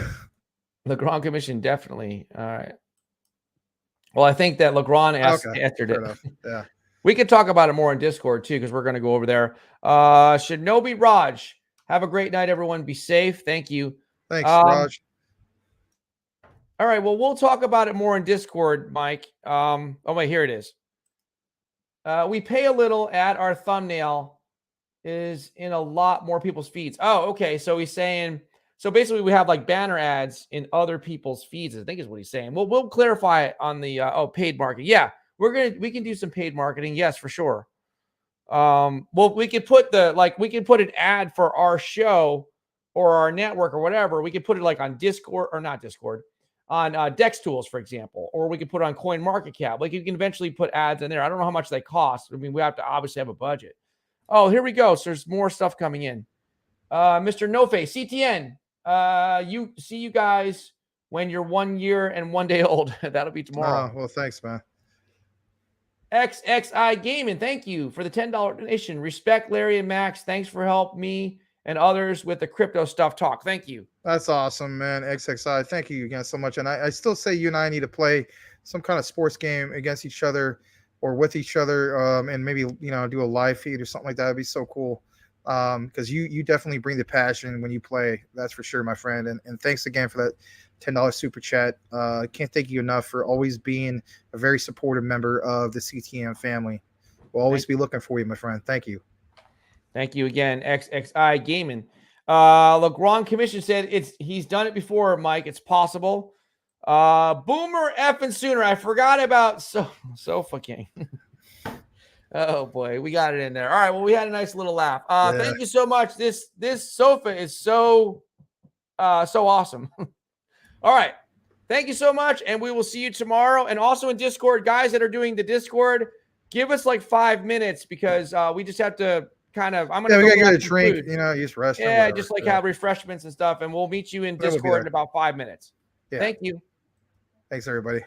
A: Legrand Commission, definitely. All right. Well, I think that Legrand answered it.
B: Enough. Yeah.
A: We could talk about it more in Discord too, because we're going to go over there. Shinobi Raj, have a great night, everyone. Be safe. Thank you.
B: Thanks, Raj.
A: All right. Well, we'll talk about it more in Discord, Mike. Oh, wait, here it is. We pay a little ad. Our thumbnail is in a lot more people's feeds. Oh, okay. So he's saying, so basically we have like banner ads in other people's feeds, I think is what he's saying. We'll clarify it on the, paid marketing. Yeah. We can do some paid marketing. Yes, for sure. Well, we could put an ad for our show or our network or whatever. We could put it like on Discord or not Discord, on Dex Tools, for example, or we could put it on CoinMarketCap. Like you can eventually put ads in there. I don't know how much they cost. I mean, we have to obviously have a budget. Oh, here we go. So there's more stuff coming in. Mr. No Face, CTN. See you guys when you're 1 year and 1 day old. That'll be tomorrow.
B: Oh, well, thanks, man.
A: XXI Gaming, thank you for the $10 donation. Respect, Larry and Max. Thanks for helping me and others with the crypto stuff talk. Thank you.
B: That's awesome, man. XXI, thank you again so much. And I still say you and I need to play some kind of sports game against each other or with each other, and maybe do a live feed or something like that. It'd be so cool. because you definitely bring the passion when you play. That's for sure, my friend. And thanks again for that $10 super chat. Can't thank you enough for always being a very supportive member of the CTM family. We'll always be looking for you, my friend. Thank you.
A: Thank you again, XXI Gaming. Look, Ron Commission said he's done it before, Mike. It's possible. Boomer effing Sooner. I forgot about Sofa King. Oh boy, we got it in there. All right, well, we had a nice little laugh. Thank you so much. This sofa is so awesome. All right, thank you so much, and we will see you tomorrow. And also in Discord, guys that are doing the Discord, give us like 5 minutes because we just have to kind of. I'm gonna
B: we
A: go
B: gotta get a
A: grab some
B: drink.
A: food.
B: You know, use restroom.
A: Yeah,
B: whatever.
A: just like have refreshments and stuff, and we'll meet you in
B: We'll be
A: Discord
B: there.
A: in about 5 minutes.
B: Yeah.
A: Thank you.
B: Thanks, everybody.